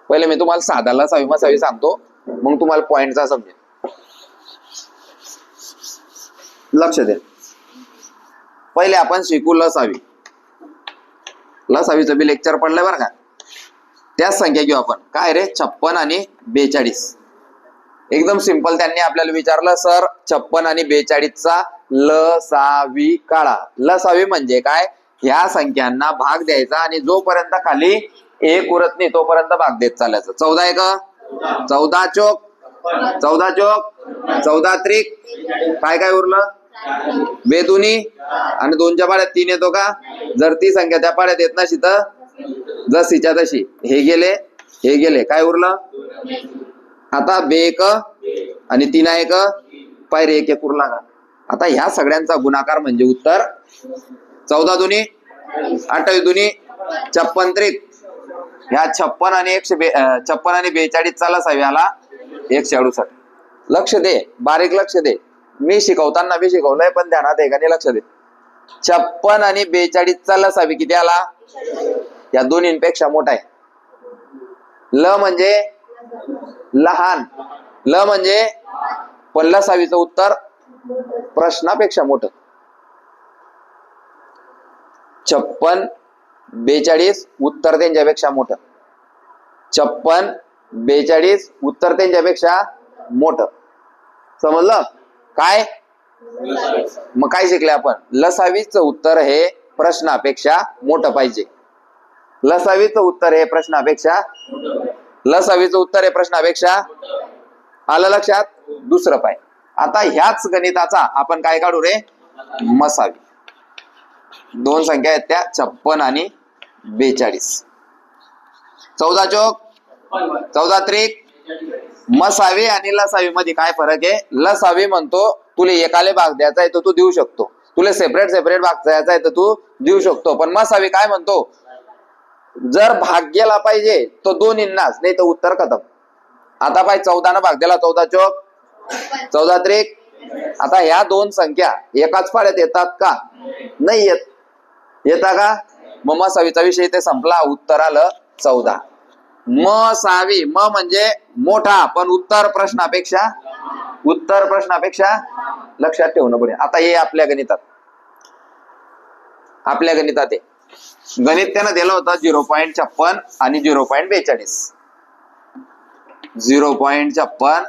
पहिले मी तुम्हाला साधा लसावी मसावी सांगतो मग तुम्हाला पॉइंटचा समजेल. लक्ष द्या. पहिले आपण शिकू लसावी. लसावीचं बी लेक्चर पडलंय बरं का. त्याच संख्या घेऊ आपण. काय रे 56 आणि 42. एकदम सिंपल. त्यांनी आपल्याला विचारलं सर 56 आणि 42चा लसावी काढा. लसावी म्हणजे काय? ह्या संख्यांना भाग द्यायचा आणि जोपर्यंत खाली एक उरत नाही तोपर्यंत भाग देत चालायचं. 14 आहे का? 14 चोक 14 चोक 14 त्रिक काय काय उरलं? बेदुनी आणि 2च्या पाड्यात 3 येतो का? जर ती संख्या त्या पाड्यात येत नशी तर जशीच्या तशी हे गेले काय उरलं? आता 2 एक आणि 3 एक पायरे 1 एक उरला का? आता ह्या सगळ्यांचा गुणाकार म्हणजे उत्तर 14 दुनी 28 दुनी 56 त्रिक. ह्या 56 आणि 42 चा लसावी आला 168. लक्ष दे, बारीक लक्ष दे. मी शिकवताना बी शिकवलंय पण ध्यानात आहे का नाही लक्ष दे. 56 आणि 42 चा लसावी किती आला? या दोन्हींपेक्षा मोठा आहे. ल म्हणजे लहान, ल म्हणजे पण लसावीचं उत्तर प्रश्नापेक्षा मोठं. 56 42 उत्तर त्यांच्यापेक्षा मोठं. 56 42 उत्तर त्यांच्यापेक्षा मोठं. समजलं काय? मग काय शिकले आपण? लसावीचं उत्तर हे प्रश्नापेक्षा मोठं पाहिजे. लसावीचं उत्तर हे प्रश्नापेक्षा लसावीचं उत्तर हे प्रश्नापेक्षा आलं लक्षात? दुसरं पाय. आता ह्याच गणिताचा आपण काय काढू रे? मसावी. 2 संख्या आहेत त्या 56 आणि 42. 14 चोक 14 त्रिक. मसावी आणि लसावी मध्ये काय फरक आहे? लसावी म्हणतो तुला एकाले भाग द्यायचा आहे तर तू देऊ शकतो, तुला सेपरेट भाग द्यायचा आहे तर तू देऊ शकतो. पण मसावी काय म्हणतो? जर भाग गेला पाहिजे तो दोन्हींनाच, नाही तर उत्तर खतम. आता पाय 14 न भाग दिला 14 चोक 14 त्रिक. आता ह्या 2 संख्या एकाच पाड्यात येतात का? नाही येत. येता का? मग मसावीचा विषय ते संपला. उत्तर आलं 14. मसावी म म्हणजे मोठा पण उत्तर प्रश्नापेक्षा लक्षात ठेवणं पडेल. आता हे आपल्या गणितात आहे. गणित त्यानं दिलं होतं 0.56 आणि 0.42. 0.56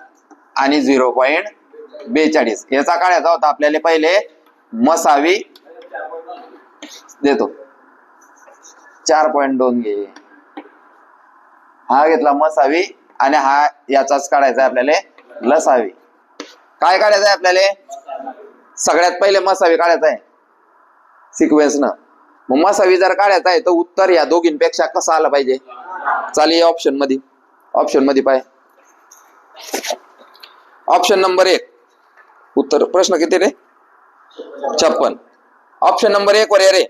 आणि 0.42 याचा काढायचा होता आपल्याला. पहिले मसावी देतो 4.2 घे. हा घेतला मसावी आणि हा याचाच काढायचा आपल्याला लसावी. काय काढायचं आहे आपल्याला? सगळ्यात पहिले मसावी काढायचा आहे सिक्वेन्स न. मग मसावी जर काढायचा आहे तर उत्तर या दोघींपेक्षा कसं आलं पाहिजे? चालेल ऑप्शन मध्ये पाय. ऑप्शन नंबर 1 उत्तर प्रश्न किती रे? 56. ऑप्शन नंबर 1 वर रे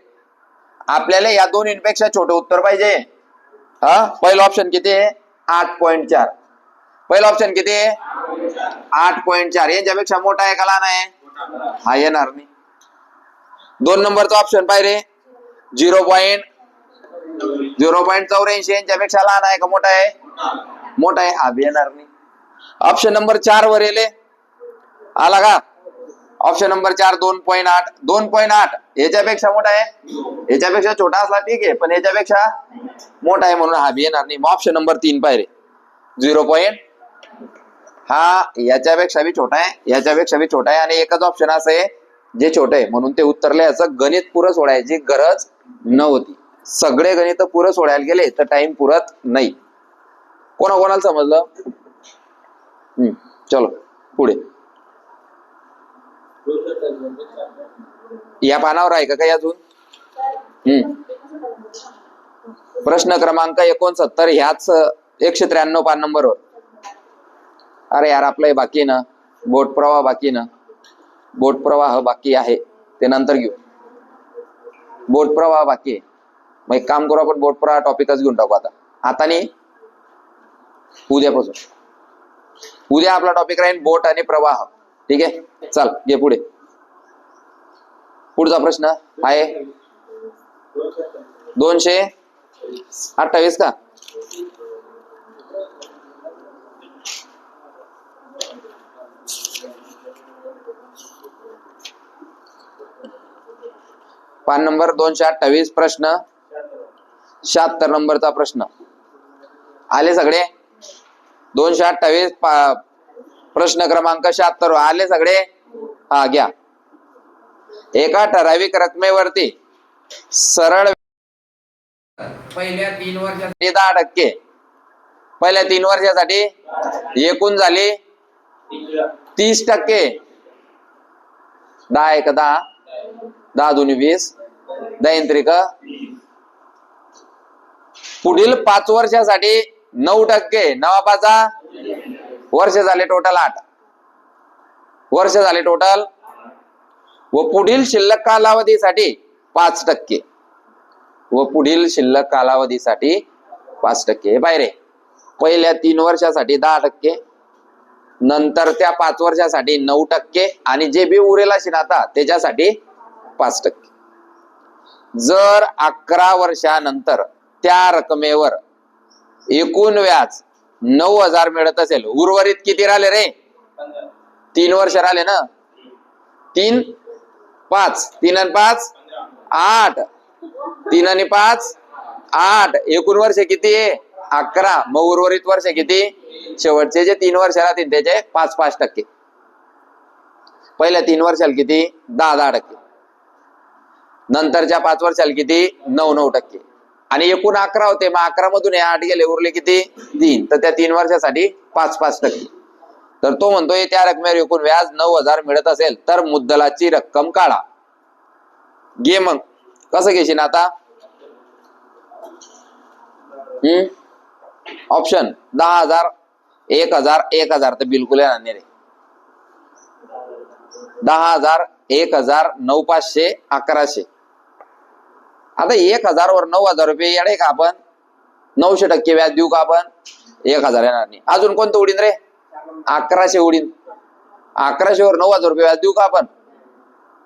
आपल्याला या दोन्हींपेक्षा छोटं उत्तर पाहिजे. हा पहिला ऑप्शन किती आहे? 8.4. पहिला ऑप्शन किती आहे? 8.4. यांच्यापेक्षा मोठा आहे का लहान आहे? हा येणार नाही. 2 नंबरचा ऑप्शन पाहिजे 0.84 यांच्यापेक्षा लहान आहे का मोठा आहे? मोठा आहे. हा बी येणार नाही. ऑप्शन नंबर 4 वर येले आला का? Option number 4 2.8. 2.8 याच्यापेक्षा मोठा आहे, याच्यापेक्षा छोटा असला ठीक आहे, पण याच्यापेक्षा मोठा आहे म्हणून हा बी येणार नाही. मग ऑप्शन नंबर 3 पाहिजे 0. हा याच्यापेक्षा बी छोटा आहे, याच्यापेक्षा बी छोटा आहे, आणि एकच ऑप्शन असं आहे जे छोटे आहे म्हणून ते उत्तर लिहायचं. गणित पुरं सोडायची गरज नव्हती. सगळे गणित पुरं सोडायला गेले तर टाइम पुरत नाही. कोणाकोणाला समजलं? चलो पुढे. या पानावर आहे का काही अजून? प्रश्न क्रमांक 69 ह्याच 193 पान नंबरवर. अरे यार आपलं हे बाकी आहे ना, बोट प्रवाह बाकी ना, बोट प्रवाह बाकी आहे, ते नंतर घेऊ. बोट प्रवाह बाकी आहे, मग एक काम करू आपण, बोट प्रवाह टॉपिकच घेऊन टाकू आता नाही, उद्यापासून. उद्या आपला टॉपिक राहील बोट आणि प्रवाह. ठीक आहे, चल घे पुढे. पुढचा प्रश्न आहे 228 का? पान नंबर 228, प्रश्न 76 नंबरचा प्रश्न आले सगळे. 228 प्रश्न क्रमांक 76 आले सगळे. हा घ्या. एका ठराविक रकमेवरती सरळ पहिल्या 3 वर्षासाठी 10%, पहिल्या 3 वर्षासाठी एकूण झाली 30%. 10 एक 10, 10 दोन्ही 20, 10 त्रिक. पुढील 5 वर्षासाठी 9%, 9 पाचा वर्ष झाले, टोटल 8 वर्ष झाले टोटल. व पुढील शिल्लक कालावधीसाठी 5%, व पुढील शिल्लक कालावधीसाठी 5%. हे बाहेर पहिल्या 3 वर्षासाठी 10%, नंतर त्या 5 वर्षासाठी 9%, आणि जे बी उरेल असेल आता त्याच्यासाठी 5%. जर 11 वर्षानंतर त्या रकमेवर एकूण व्याज 9,000 मिळत असेल, उर्वरित किती राहिले रे? 3 वर्ष राहिले ना. 3 5, 3 आणि 5 8, 3 आणि 5 8, एकूण वर्ष किती आहे? 11. मग उर्वरित वर्ष किती? शेवटचे जे 3 वर्ष राहतील त्याचे 5%. पहिल्या 3 वर्षाला किती? 10%. नंतरच्या 5 वर्षाला किती? 9%. आणि एकूण 11 होते, मग 11 मधून 8 गेले, उरले किती? 3. तर त्या 3 वर्षासाठी 5%. तर तो म्हणतोय त्या रकमेवर एकूण व्याज 9,000 मिळत असेल तर मुद्दलाची रक्कम काढा. घे मग. कसं घेशील आता? ऑप्शन 10,000, 1,000, 1,000 तर बिलकुल येणार नाही रे. 10,000, 1,000, 9,500, 1,100. आता 1,000 वर 9,000 रुपये येणे का आपण? 900% व्याज देऊ का आपण? 1,000 येणार नाही. अजून कोणतं उडीन रे? 1,100 उडीन. 1,100 वर 9,000 रुपये व्याज देऊ का आपण?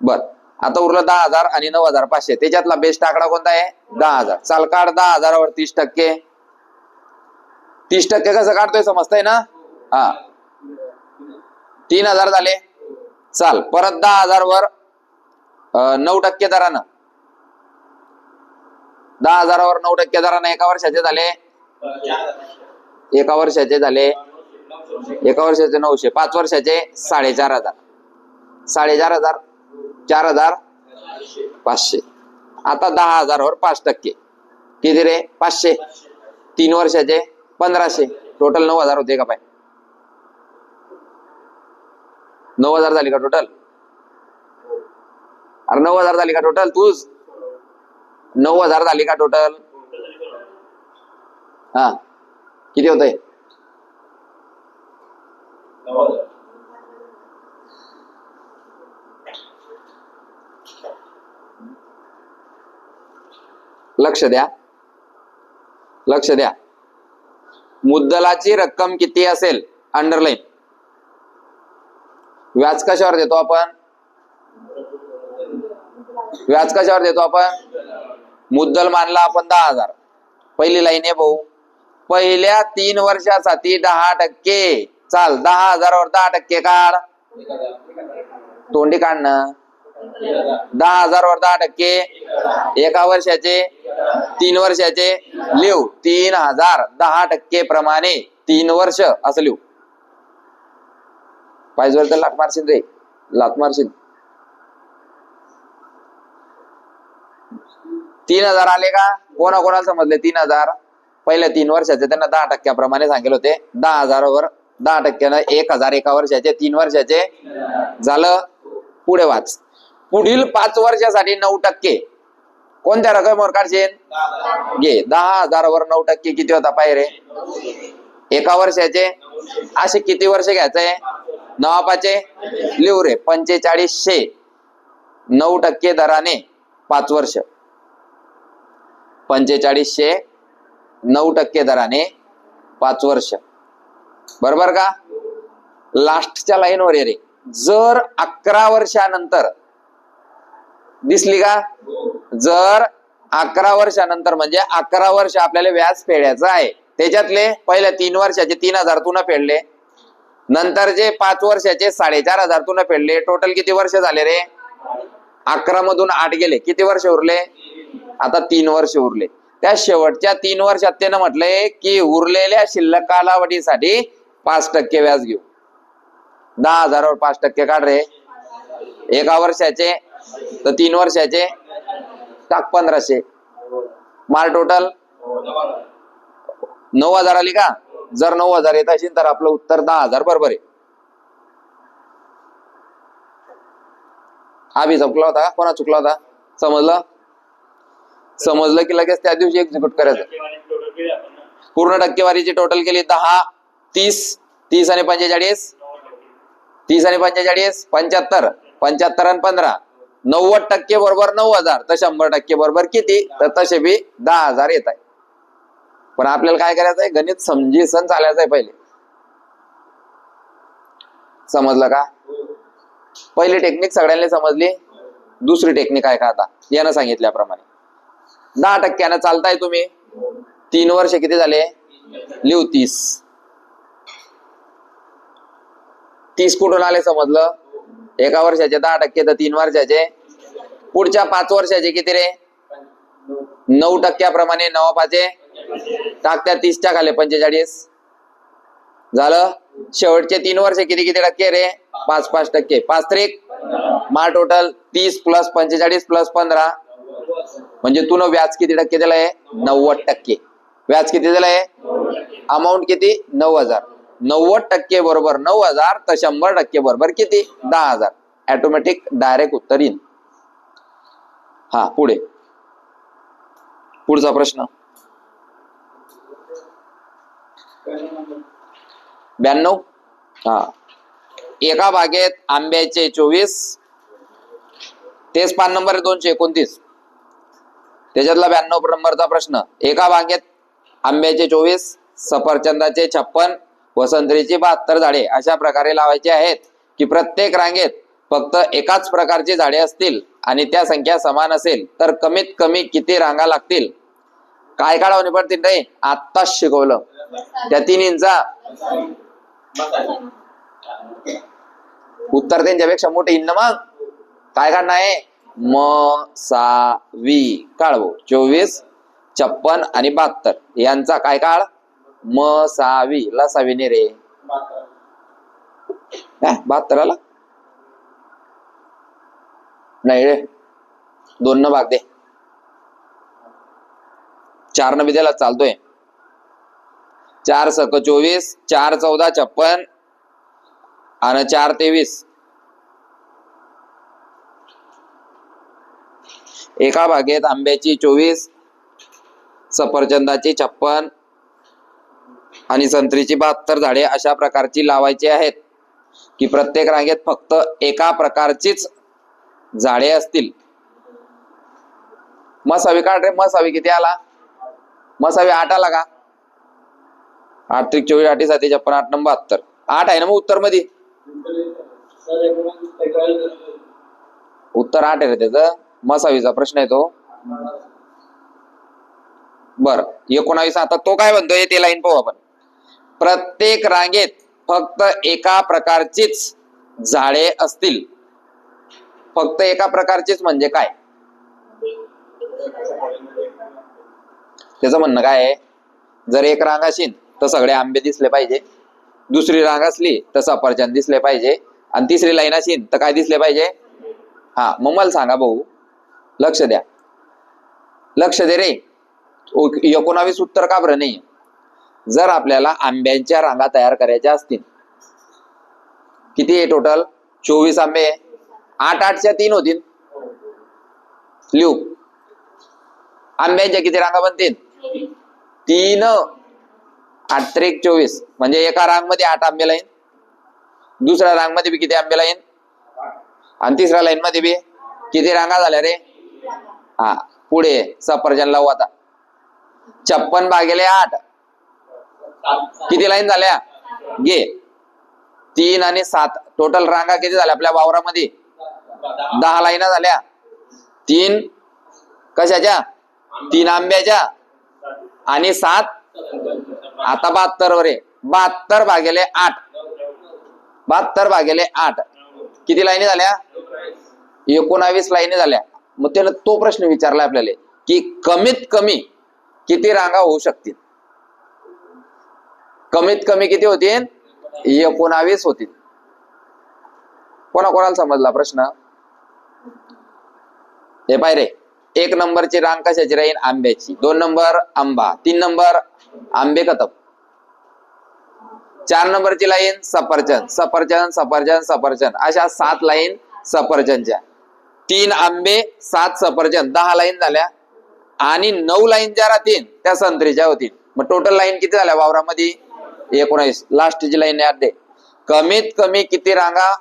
बर, आता उरलं 10,000 आणि 9,500. त्याच्यातला बेस्ट आकडा कोणता आहे? 10,000. चाल काढ 10,000 वर 30%. 30% कसं काढतोय समजतंय ना? हा, 3,000 झाले. चाल परत 10,000 वर 9% दरानं, 10,000 वर 9% दरानं एका वर्षाचे झाले, एका वर्षाचे झाले, एका वर्षाचे 900, 5 वर्षाचे 4,500, 4,500, 4,500. आता 10,000 वर 5%, किती रे? 500. 3 वर्षाचे 1,500, टोटल 9,000 होते का? पाय 9,000 झाली का टोटल? अरे 9,000 झाली का टोटल? तूच 9,000 झाली का टोटल? हा, किती होतंय? लक्ष द्या, लक्ष द्या. मुद्दलाची रक्कम किती असेल? अंडरलाईन. व्याज कशावर देतो आपण? व्याज कशावर देतो आपण? मुद्दल मानला आपण 10,000. पहिली लाईन आहे भाऊ, पहिल्या 3 वर्षासाठी 10%. चाल 10,000 वर 10% काढ. तोंडी काढणं. 10,000 वर 10%, एका वर्षाचे, 3 वर्षाचे लिहू. 3,000 10% प्रमाणे 3 वर्ष असं लिहू. पाहिजे तर लाट मारशील रे, लाट मारशील. 3,000 आले का? कोणाकोणाला समजले 3,000? पहिल्या 3 वर्षाचे त्यांना 10% प्रमाणे सांगितले होते. 10,000 वर 10%, 1,000 एका वर्षाचे, 3 वर्षाचे झालं. पुढे वाच. पुढील 5 वर्षासाठी 9%. कोणत्या रकमेवर काढशील? घे. 10,000 वर 9% किती होता पाय रे? एका वर्षाचे. असे किती वर्ष घ्यायचंय? 9 लिहू रे. 4500 9% दराने 5 वर्ष. 4500 9% दराने 5 वर्ष. बरोबर का? लास्टच्या लाईनवर ये रे. जर 11 वर्षानंतर, दिसली का? जर 11 वर्षानंतर म्हणजे 11 वर्ष आपल्याला व्याज फेडायचं आहे. त्याच्यातले पहिल्या 3 वर्षाचे 3,000 तू न फेडले, नंतरचे 5 वर्षाचे 4,500 तू न फेडले. टोटल किती वर्ष झाले रे? 11 मधून 8 गेले. किती वर्ष उरले? आता 3 वर्ष उरले. त्या शेवटच्या 3 वर्षात त्यानं म्हटलंय की उरलेल्या शिल्लक कालावधीसाठी 5% व्याज घेऊ. 10,000 वर 5% काढ रे. एका वर्षाचे तर 3 वर्षाचे टाक 1,500. मार टोटल 9,000 आली का? जर 9,000 येत असेल तर आपलं उत्तर 10,000 बरोबर आहे. हा बी चुकला होता. कोणा चुकला होता? समजलं? समजलं की लगेच त्या दिवशी एक्झिक्यूट करायचं. पूर्ण टक्केवारीची टोटल केली 10, 30, 30 आणि 45, 30 आणि 45, 75, 75 आणि 15, 90% बरोबर 9,000. तर 100% बरोबर किती? तर तसे बी 10,000 येत आहे. पण आपल्याला काय करायचंय? गणित समजीसन चालायचंय पहिले. समजलं का? पहिली टेक्निक सगळ्यांना समजली. दुसरी टेक्निक आहे का आता? यानं सांगितल्याप्रमाणे 10% चालताय तुम्ही. 3 वर्ष किती झाले? लिहू 30. 30 कुठून आले समजलं? एका वर्षाचे 10% तर 3 वर्षाचे. पुढच्या 5 वर्षाचे किती रे? 9% प्रमाणे 9 टाकत्या 30च्या खाली 45 झालं. शेवटचे 3 वर्ष किती किती टक्के रे? 5% 5 त्रिक मार टोटल 30 प्लस 45 प्लस 15 म्हणजे तू व्याज किती टक्के दिलाय? 90%. व्याज किती दिलाय? अमाऊंट किती? 9,000. 90% बरोबर 9,000 तर 100% बरोबर किती? 10,000. ऑटोमॅटिक डायरेक्ट उत्तर येईल. हा पुढे पुढचा प्रश्न 92. हा. एका बागेत आंब्याचे 24, तेच पान नंबर 229. त्याच्यातला 92 नंबरचा प्रश्न. एका बागेत आंब्याचे 24, सफरचंदाचे 56 व संत्रीची 72 झाडे अशा प्रकारे लावायचे आहेत की प्रत्येक रांगेत फक्त एकाच प्रकारची झाडे असतील आणि त्या संख्या समान असेल तर कमीत कमी किती रांगा लागतील? काय काढावं पडतील रे? आत्ताच शिकवलं. त्या तिन्हींचा उत्तर त्यांच्यापेक्षा मोठे इन. मग काय काढणं आहे? मसावी काढवो. 24, 56 आणि 72 यांचा काय काढ? मसावी. लसावीने रे 72 नाही रे. 2 न भाग दे. 4 न बी द्यायला चालतोय. 4 सक 24, 4 14 56 आणि 4 23. एका बागेत आंब्याची 24, सफरचंदाची 56 आणि संत्रीची 72 झाडे अशा प्रकारची लावायची आहेत की प्रत्येक रांगेत फक्त एका प्रकारचीच झाडे असतील. मसावी काढ रे. मसावी किती आला? मसावी 8 आला का? 8 त्रिक 24, 8 7 56 8 नंबर 72. 8 आहे ना मग उत्तर मध्ये? उत्तर 8 आहे रे त्याचं. मसावीचा प्रश्न आहे तो. बर 19. आता तो काय म्हणतोय ते लाईन पाहू आपण. प्रत्येक रांगेत फक्त एका प्रकारचीच झाडे असतील. फक्त एका प्रकारचेच म्हणजे काय? त्याचं म्हणणं काय आहे, जर एक रांग असेल तर सगळे आंबे दिसले पाहिजे, दुसरी रांग असली तर सफरचंद दिसले पाहिजे, आणि तिसरी लाईन असेल तर काय दिसले पाहिजे? हा, मग मला सांगा भाऊ, लक्ष द्या, लक्ष दे रे. 19 उत्तर का बरं नाही? जर आपल्याला आंब्यांच्या रांगा तयार करायच्या असतील, किती आहे टोटल? 24 आंबे. 8 8च्या 3 होतील. लिहू, आंब्यांच्या किती रांगा बनतील? 3. 8 त्रिक 24, म्हणजे एका रांग मध्ये 8 आंबे लाईन, दुसऱ्या रांग मध्ये बी किती आंबे लाईन, आणि तिसऱ्या लाईन मध्ये बी किती रांगा झाल्या रे? हा, पुढे सफरचंद लावू आता. 56 भागिले 8 किती लाईन झाल्या? घे, 3 आणि 7 टोटल रांगा किती झाल्या आपल्या वावरामध्ये? 10 लाईना झाल्या. 3 कशाच्या? 3 आंब्याच्या आणि 7 आता 72 वर आहे. 72 भागिले 8, 72 भागिले 8 किती लाईनी झाल्या? 19 लाईनी झाल्या. मग त्यानं तो प्रश्न विचारला आपल्याला की कमीत कमी किती रांगा होऊ शकतील? कमीत कमी किती होतील? 19 होतील. कोणाकोणाला समजला प्रश्न? हे पाय रे, 1 नंबरची रांग कशाची राहील? आंब्याची. 2 नंबर आंबा, 3 नंबर आंबे खतम. 4 नंबरची लाईन सफरचंद, सफरचंद सफरचंद सफरचंद, अशा 7 लाईन सफरचंदच्या. 3 आंबे 7 सफरचंद, 10 लाईन झाल्या. आणि 9 लाईन ज्या राहतील त्या संत्रीच्या होतील. मग टोटल लाईन किती झाल्या वावरामध्ये? 19. लास्टची लाईन याद दे. कमीत कमी किती रांगा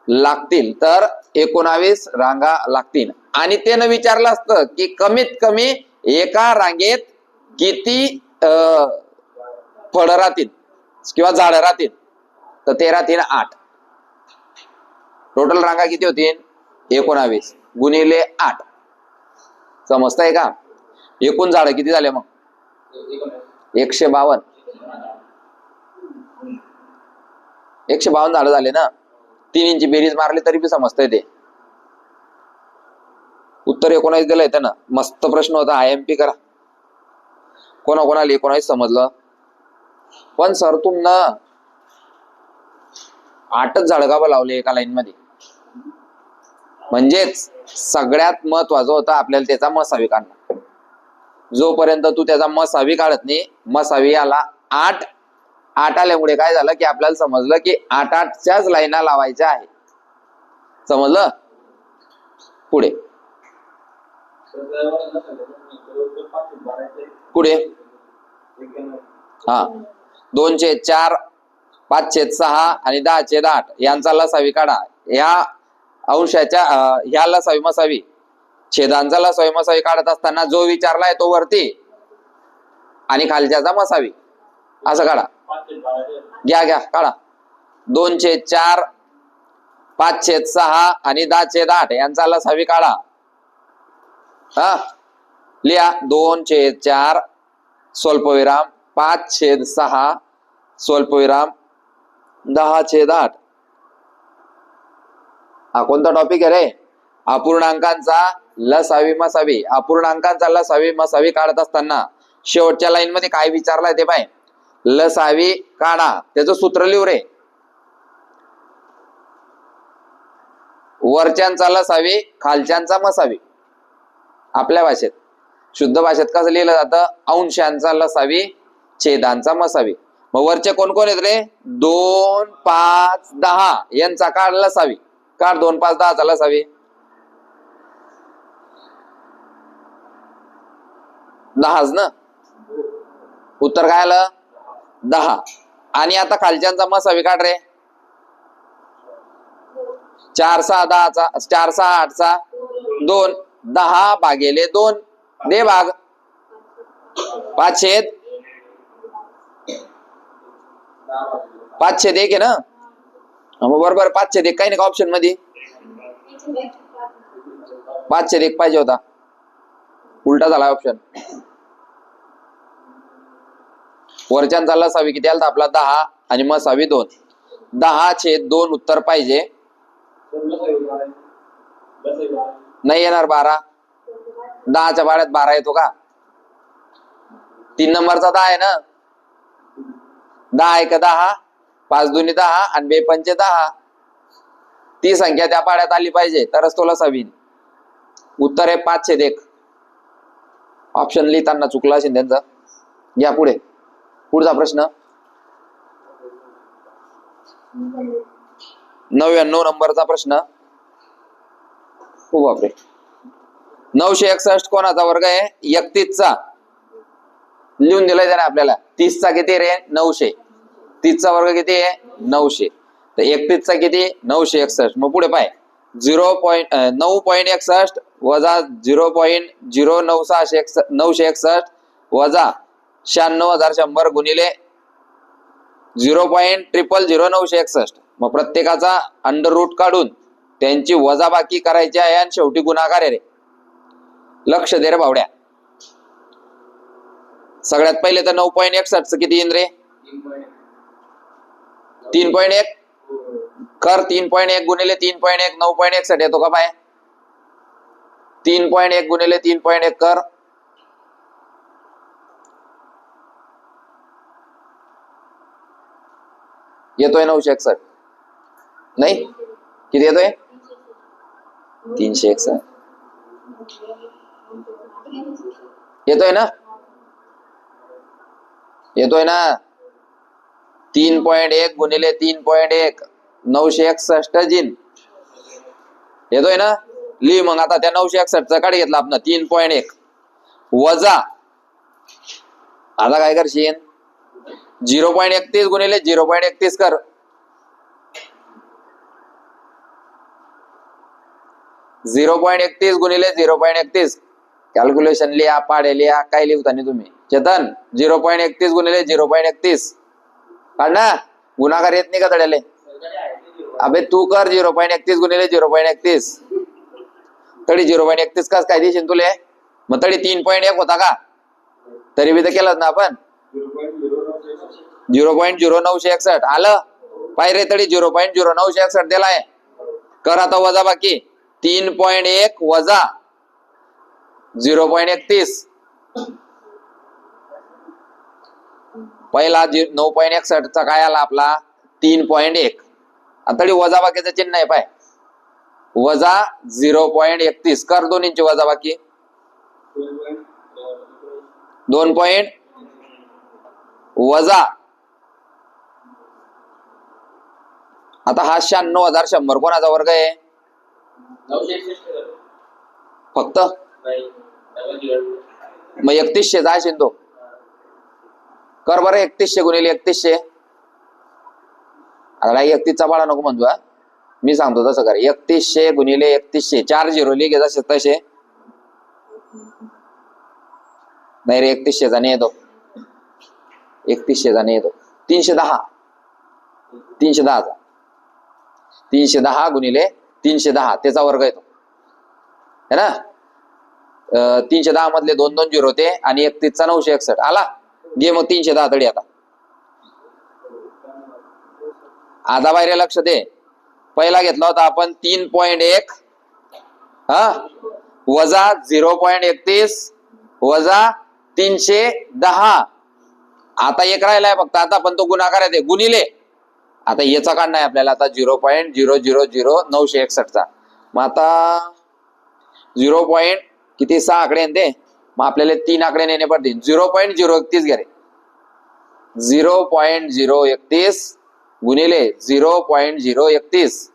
लागतील? तर 19 रांगा लागतील. आणि त्यानं विचारलं असतं की कमीत कमी एका रांगेत किती फळं राहतील किंवा झाडं राहतील? तर 13 3 8. टोटल रांगा किती होतील? 19 गुणिले 8. समजताय का? एकूण झाडं किती झाले मग? 152. 152 झाडं झाले ना. 3 इंची बेरीज मारली तरी बी समजतंय ते. उत्तर 19 दिलं येतं ना. मस्त प्रश्न होता, IMP करा. कोणाकोणाला 19 समजलं? पण सर तुमनं 8च झाडं का लावले एका लाईन मध्ये? म्हणजेच सगळ्यात महत्वाचं होतं आपल्याला त्याचा मसावी काढणं. जोपर्यंत तू त्याचा मसावी काढत नाही, मसावी आला 8 आल्यामुळे काय झालं की आपल्याला समजलं की 8च्याच लाईना लावायच्या आहे. समजलं? पुढे पुढे हा, 2/4, 5/6 आणि 10/8 यांचा लसावी काढा. या अंशाच्या ह्या लसावी मसावी छेदांचा लसावी मसावी काढत असताना जो विचारलाय तो वरती आणि खालच्याचा मसावी असं काढा. घ्या काढा. 2/4, 5/6 आणि 10/8 यांचा लसावी काढा. हा, लिहा. 2/4 स्वल्पविराम 5/6 स्वल्पविराम 10/8. हा कोणता टॉपिक आहे रे? अपूर्णांकांचा लसावी मसावी. अपूर्णांकांचा लसावी मसावी काढत असताना शेवटच्या लाईन मध्ये काय विचारलाय ते पाय. लसावी काढा, त्याचं सूत्र लिहू रे. वरच्यांचा लसावी, खालच्यांचा मसावी. आपल्या भाषेत, शुद्ध भाषेत कसं लिहिलं जातं? अंशांचा लसावी, छेदांचा मसावी. मग वरचे कोण कोण आहेत रे? 2 5 10 यांचा काढ लसावी. काढ 2 5 10 चा लसावी. 10च ना. उत्तर काय आलं? 10. आणि आता खालच्यांचा मसावी काढ रे. 4 6 10 चा 4 6 8 चा 2, 10 भागिले 2 दे भाग. 5/1 आहे ना. मग बरोबर 5/1 काही नाही का ऑप्शन मध्ये? 5/1 पाहिजे होता, उलटा झाला ऑप्शन. वरच्यांचा लसावी किती आला आपला? 10 आणि मसावी 2. 10/2 उत्तर पाहिजे. नाही येणार 12. 10च्या पाड्यात 12 येतो का? 3 नंबरचा 10 आहे ना. 10 एक 10, 5 दुनी 10 आणि 2 पंचे 10. ती संख्या त्या पाड्यात आली पाहिजे तरच तो लसावी येईल. उत्तर आहे 5/1. ऑप्शन लिहिताना चुकला असेल त्यांचा. या पुढे. पुढचा प्रश्न 99 नंबरचा प्रश्न. हो बापरे. 961 कोणाचा वर्ग आहे? 31 चा. लिहून दिलाय त्याने आपल्याला. 30 चा किती रे? 900. 30 चा वर्ग किती आहे? 900. तर 31 चा किती? 961. मग पुढे पाय 9.61 वजा 0.0961 वजा 96,100 गुणिले 0.000961. मग प्रत्येकाचा अंडर रूट काढून त्यांची वजाबाकी करायची आहे आणि शेवटी गुणाकार आहे रे. लक्ष दे रे भावड्या. सगळ्यात पहिले तर 9.61 किती येईन रे? 3.1 कर. 3.1 गुणिले 3.1 9.61 येतो का बाय? 3.1 गुणिले 3.1 कर. येतोय 961. नाही किती येतोय? 361 येतोय ना. येतोय ना. 3.1 गुणिले 3.1 961 जिन येतोय ना. लिह मग आता त्या 961 कडे घेतला आपण 3.1 वजा. आता काय करशील? 0.31 गुणिले 0.31 कर. 0.31 गुणिले 0.31. कॅल्क्युलेशन लिहा, पाडे लिहा, काय लिहता नाही तुम्ही. चेतन 0.31 गुणिले 0.31 काढ ना. गुणाकार येत नाही का तड्याले? अबे तू कर 0.31 गुणिले 0.31. तरी 0.31 काच काय देशील तुले? मग तरी 3.1 होता का? तरी बी तर केलं ना आपण. 0.0961 आलं. पायरे तरी 0.0961 दिलाय. कर आता वजा बाकी. 3.1 वजा 0.31. पहिला 9.61 चा काय आला आपला? 3.1. आता वजा बाकीचं चिन्ह आहे पाय. वजा 0.31 कर. 2 इंच वजा बाकी 2 पॉइंट वजा. आता हा 96,100 कोणाचा वर्ग आहे? फक्त मग 3100 जायचे तो. कर बरं 3100 गुणिले 3100. आता 31चा पाडा नको म्हणतो. मी सांगतो तसं कर. 3100 गुणिले 3100. 4 0 लिहि जसे तसे. नाही रे 3100 चा नाही येतो. 3100 चा नाही येतो. 310. 310 310 गुणिले 310 त्याचा वर्ग येतो है ना. 310 मधले 2 2 0 होते आणि 31 चा 961 आला. घे मग 310 तडी. आता आता बाहेर लक्ष दे. पहिला घेतला होता आपण 3.1 वजा 0.31 वजा 310. आता एक राहिलाय फक्त. आता पण तो गुणाकार आहे गुणिले. आता याचा काढणार आहे आपल्याला. आता 0.000961 चा. मग आता 0. किती 6 आकडे ते. मग आपल्याला 3 आकडे नेणे पडतील. 0.031 घ्या रे. 0.031 गुणिले 0.031.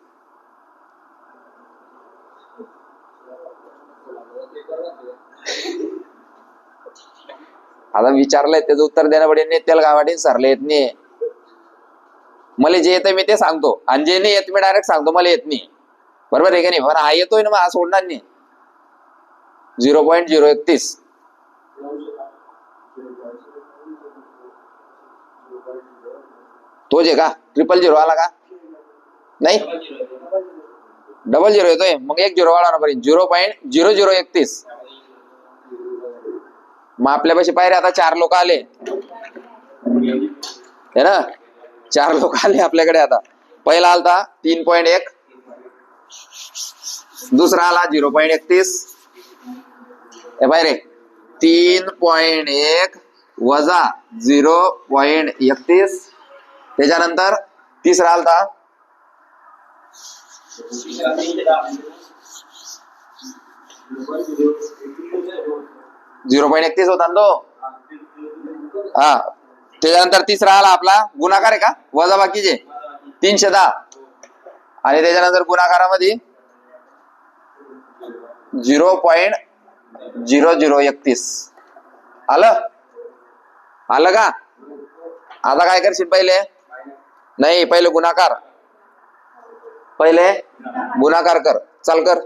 आता विचारलंय त्याचं उत्तर देणं पडेल. त्याला काय वाटेल सरले येत नाही. मला जे येतं मी ते सांगतो आणि जे नाही येत मी डायरेक्ट सांगतो मला येत नाही. बरोबर आहे का नाही? पण हा येतोय ना मग हा सोडणार नाही. 0.031 तोच आहे का? 000 आला का? नाही 00 येतोय. मग 1 0 वाढवणार पर्यंत 0.0031. मग आपल्यापाशी पाहिजे आता 4 लोक आले है ना. 4 लोक आले आपल्याकडे. आता पहिला आलता 3.1 दुसरा आला 0.31 हे बाय रे 3.1 वजा 0.31 त्याच्यानंतर तिसरा आलता 0.31 होता ना तो हा त्याच्यानंतर तिसरा आला आपला गुणाकार आहे का वजा बाकीचे 310 आणि त्याच्यानंतर गुणाकारामध्ये 0.0031 आलं आलं का आता काय करशील पहिले नाही पहिले गुणाकार कर चल कर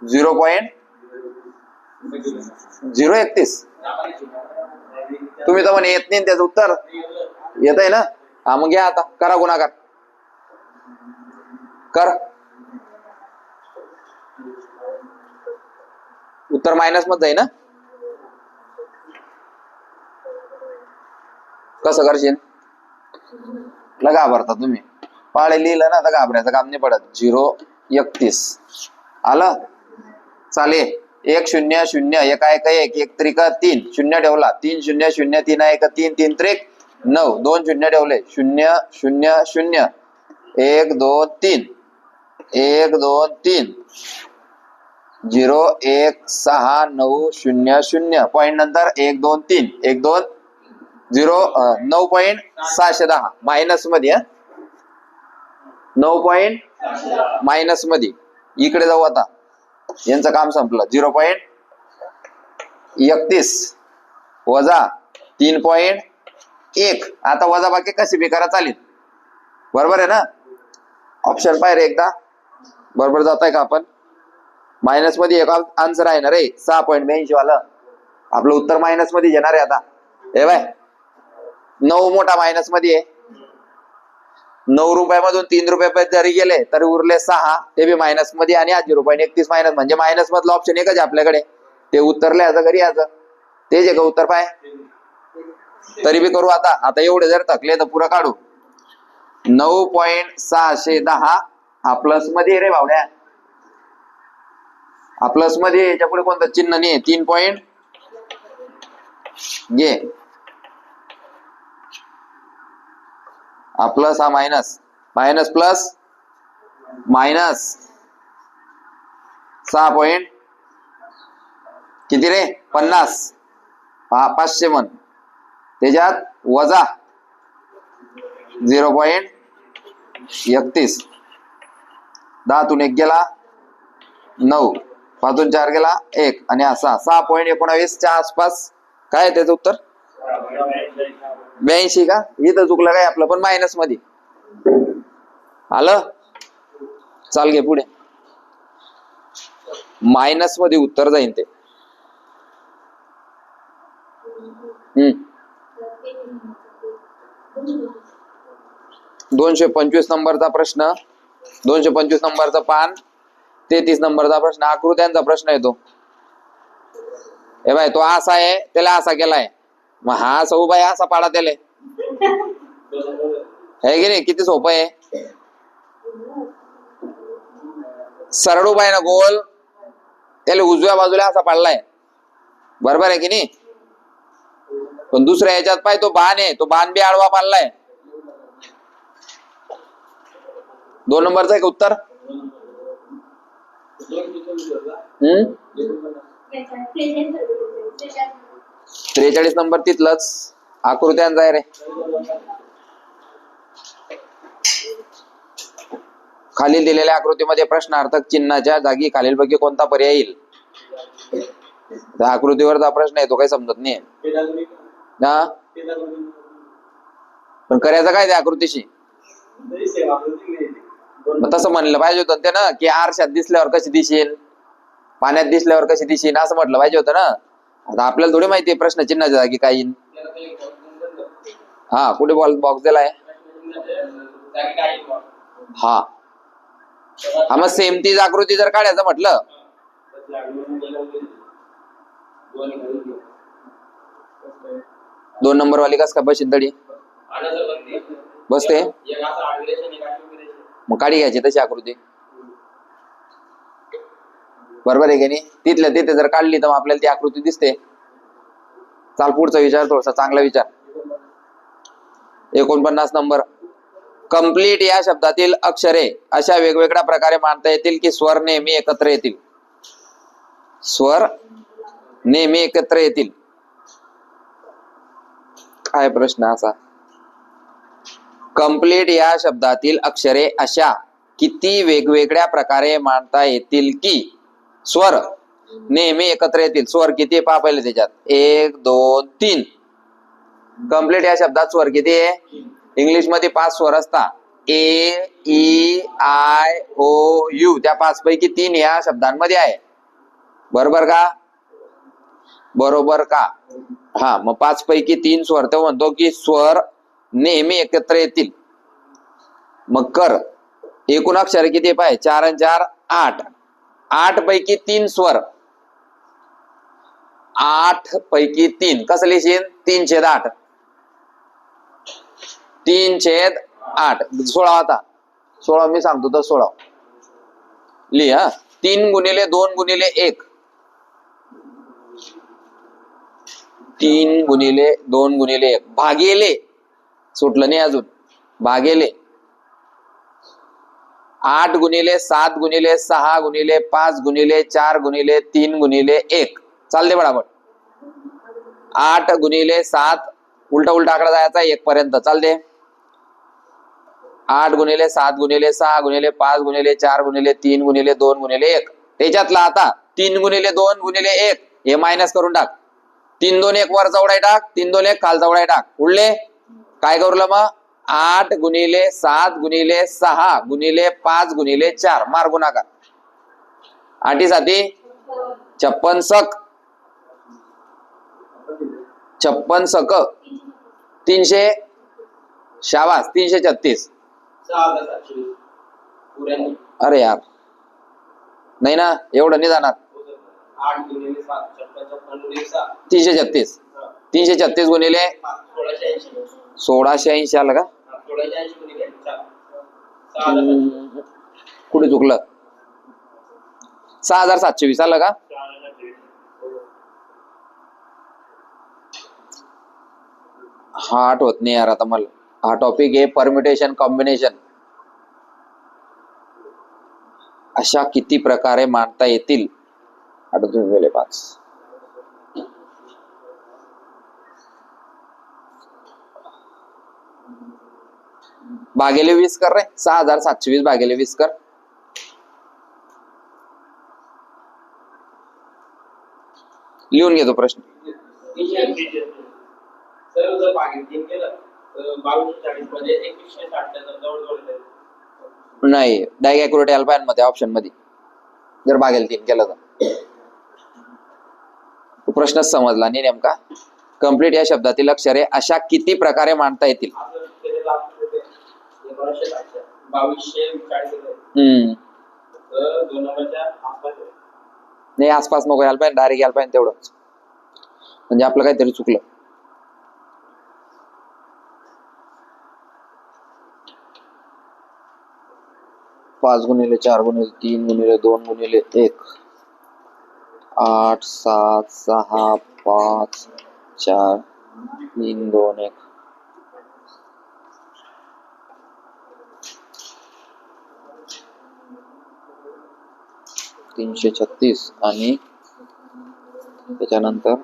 0.031 तुम्ही तर म्हणे येत नाही त्याचं उत्तर येत आहे ना हा मग घ्या आता करा गुणाकार कर उत्तर मायनस मध्ये जाईल ना कसं करशील न घाबरता तुम्ही पाळे लिहिलं ना तर घाबरायचं काम नाही पडत 0.31 आलं चालेल 100 एका 1 त्रिक 3 शून्य ठेवला 300 3 1 3 3 त्रिक 9 2 शून्य ठेवले 000 1 2 3 1 2 3 01690 पॉइंट नंतर 1 2 3 1 2 9.610 मायनस मध्ये 9 मायनस मध्ये इकडे जाऊ आता यांचं काम संपलं 0.31 वजा 3.1 आता वजा बाकी कशी बी करा चालेल बरोबर आहे ना ऑप्शन पाहिजे एकदा बरोबर जात आहे का आपण मायनस मध्ये एक आन्सर आहे ना रे 6.82 वाला आपलं उत्तर मायनस मध्ये येणार आहे आता हे बाय 9 मोठा मायनस मध्ये आहे 9 रुपयामधून 3 रुपये जरी गेले तरी उरले 6 ते बी मायनस मध्ये आणि 0.31 मायनस म्हणजे मायनस मधलं ऑप्शन एकच आहे आपल्याकडे ते उत्तर लिहायचं घरी यायचं तेच आहे का उत्तर पाय तरी बी करू आता एवढे जर थकले तर पुरा काढू 9.610 हा प्लस मध्ये रे भावड्या हा प्लस मध्ये याच्या पुढे कोणतं चिन्ह नाही 3 पॉइंट घे हा प्लस हा minus minus plus minus 6 point किती रे 50 हा 500 मन त्याच्यात वजा 0.31 10 तून 1 गेला 9 5 तून 4 गेला 1 आणि असा 6.19 च्या आसपास काय आहे त्याचं उत्तर 82 का इथं चुकलं काय आपलं पण मायनस मध्ये आलं चाल घे पुढे मायनस मध्ये उत्तर जाईल ते 225 नंबरचा प्रश्न 225 नंबरचा पान 33 नंबरचा प्रश्न आकृत्यांचा प्रश्न येतो हे बाय तो असा आहे त्याला असा केलाय मग हा सौ बाई असा पाडा त्याला हे की नाही किती सोपं आहे सरळू बाई ना गोल त्याला उजव्या बाजूला असा पाडलाय बरोबर आहे की नाही पण दुसऱ्या ह्याच्यात पाय तो बाण आहे तो बाण बी आडवा पाडलाय 2 नंबरचं आहे का उत्तर 43 नंबर तिथलंच आकृत्यांचा आहे रे खालील दिलेल्या आकृतीमध्ये प्रश्नार्थक चिन्हाच्या जागी खालीलपैकी कोणता पर्याय येईल आकृतीवरचा प्रश्न आहे तो काही समजत नाही ना पण करायचं काय त्या आकृतीशी मग तसं म्हणलं पाहिजे होतं ते ना की आरशात दिसल्यावर कशी दिसेल पाण्यात दिसल्यावर कशी दिसेल असं म्हटलं पाहिजे होतं ना आता आपल्याला थोडी माहिती आहे प्रश्न चिन्हाच्या जागी काय येईल हा कुठे बॉक्स दिलाय हा हा मग सेम तीच आकृती जर काढायचं म्हटलं 2 नंबर वाली कस का बस दडी बसते मग काढी घ्यायची तशी आकृती, बरोबर आहे की नाही? तिथल्या तिथे जर काढली तर आपल्याला ती आकृती दिसते. चाल पुढचा विचार, थोडासा चांगला विचार. 49 नंबर. कंप्लीट या शब्दातील अक्षरे अशा वेगवेगळ्या प्रकारे मांडता येतील की स्वर नेहमी एकत्र येतील. स्वर नेहमी एकत्र येतील. काय प्रश्न असा? कंप्लीट या शब्दातील अक्षरे अशा किती वेगवेगळ्या प्रकारे मांडता येतील की स्वर नेहमी एकत्र येतील. स्वर किती पहा पहिले त्याच्यात, 1 2 3. कंप्लीट या शब्दात स्वर किती आहे? इंग्लिश मध्ये 5 स्वर असतात. ए ई आय ओ यू. त्या 5 पैकी 3 या शब्दांमध्ये आहे. बरोबर का? बरोबर का? हा, मग 5 पैकी 3 स्वर तो म्हणतो की स्वर नेहमी एकत्र येतील. मग कर. एकूण अक्षर किती पाय? 4 आणि 4 8. 8 पैकी 3 स्वर. 8 पैकी 3 कसं लिहिशील? 3/8. 3/8. 16 आता. 16 मी सांगतो तर 16 लिहा. 3 गुणिले 2 गुणिले 1. 3 गुणिले 2 गुणिले 1 भागिले, सुटलं नाही अजून, भागिले 8 गुणिले 7 गुणिले 6 गुणिले 5 गुणिले 4 गुणिले 3 गुणिले 1. चालते बराबर. 8 गुणिले 7 उलटा उलटा आकडा जायचा 1 पर्यंत. चालते. 8 गुणिले 7 गुणिले 6 गुणिले 5 गुणिले 4 गुणिले 3 गुणिले 2 गुणिले 1. त्याच्यातला आता 3 गुणिले 2 गुणिले 1 हे मायनस करून टाक. 3 2 1 वर चौडाई टाक, 3 2 1 खाल चौडाई टाक. उरले काय करूला मग? 8 गुणिले 7 गुणिले 6 गुणिले 5 गुणिले 4. मार गुणाकार. 8 7 56 सक. 56 सक 300. शाबास. 336. अरे यार, नाही ना, एवढं नाही जाणार. 336. 336 गुणिले 1680 आलं का? कुठे चुकलं? 6720 आलं का? हा आठवत नाही यार आता मला. हा टॉपिक आहे परम्युटेशन कॉम्बिनेशन. अशा किती प्रकारे मांडता येतील? 5. भागेले 20 कर रे. 6720 भागेले 20 कर. लिहून घेतो प्रश्न. नाही, डायरेक्ट ॲक्युरेट यायला पाहिजे मध्ये ऑप्शन मध्ये जर भागेल 3 केलं तर. प्रश्नच समजला नाही नेमका. कंप्लीट या शब्दातील अक्षरे अशा किती प्रकारे मांडता येतील? नाही, आसपास नको यायला पाहिजे, डायरेक्ट यायला पाहिजे तेवढंच, म्हणजे आपलं काहीतरी चुकलं. पाच गुणिले 4 गुणिले 3 गुणिले 2 गुणिले 1. 8 7 6 5 4 3 2 1. तीनशे 36 आणि त्याच्यानंतर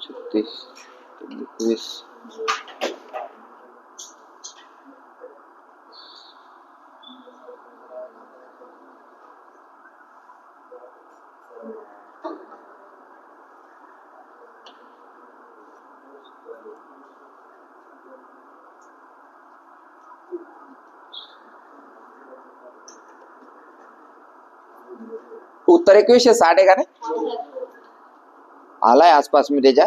36 21. उत्तर 2160 आहे का नाही? आलाय आसपास मी त्याच्या.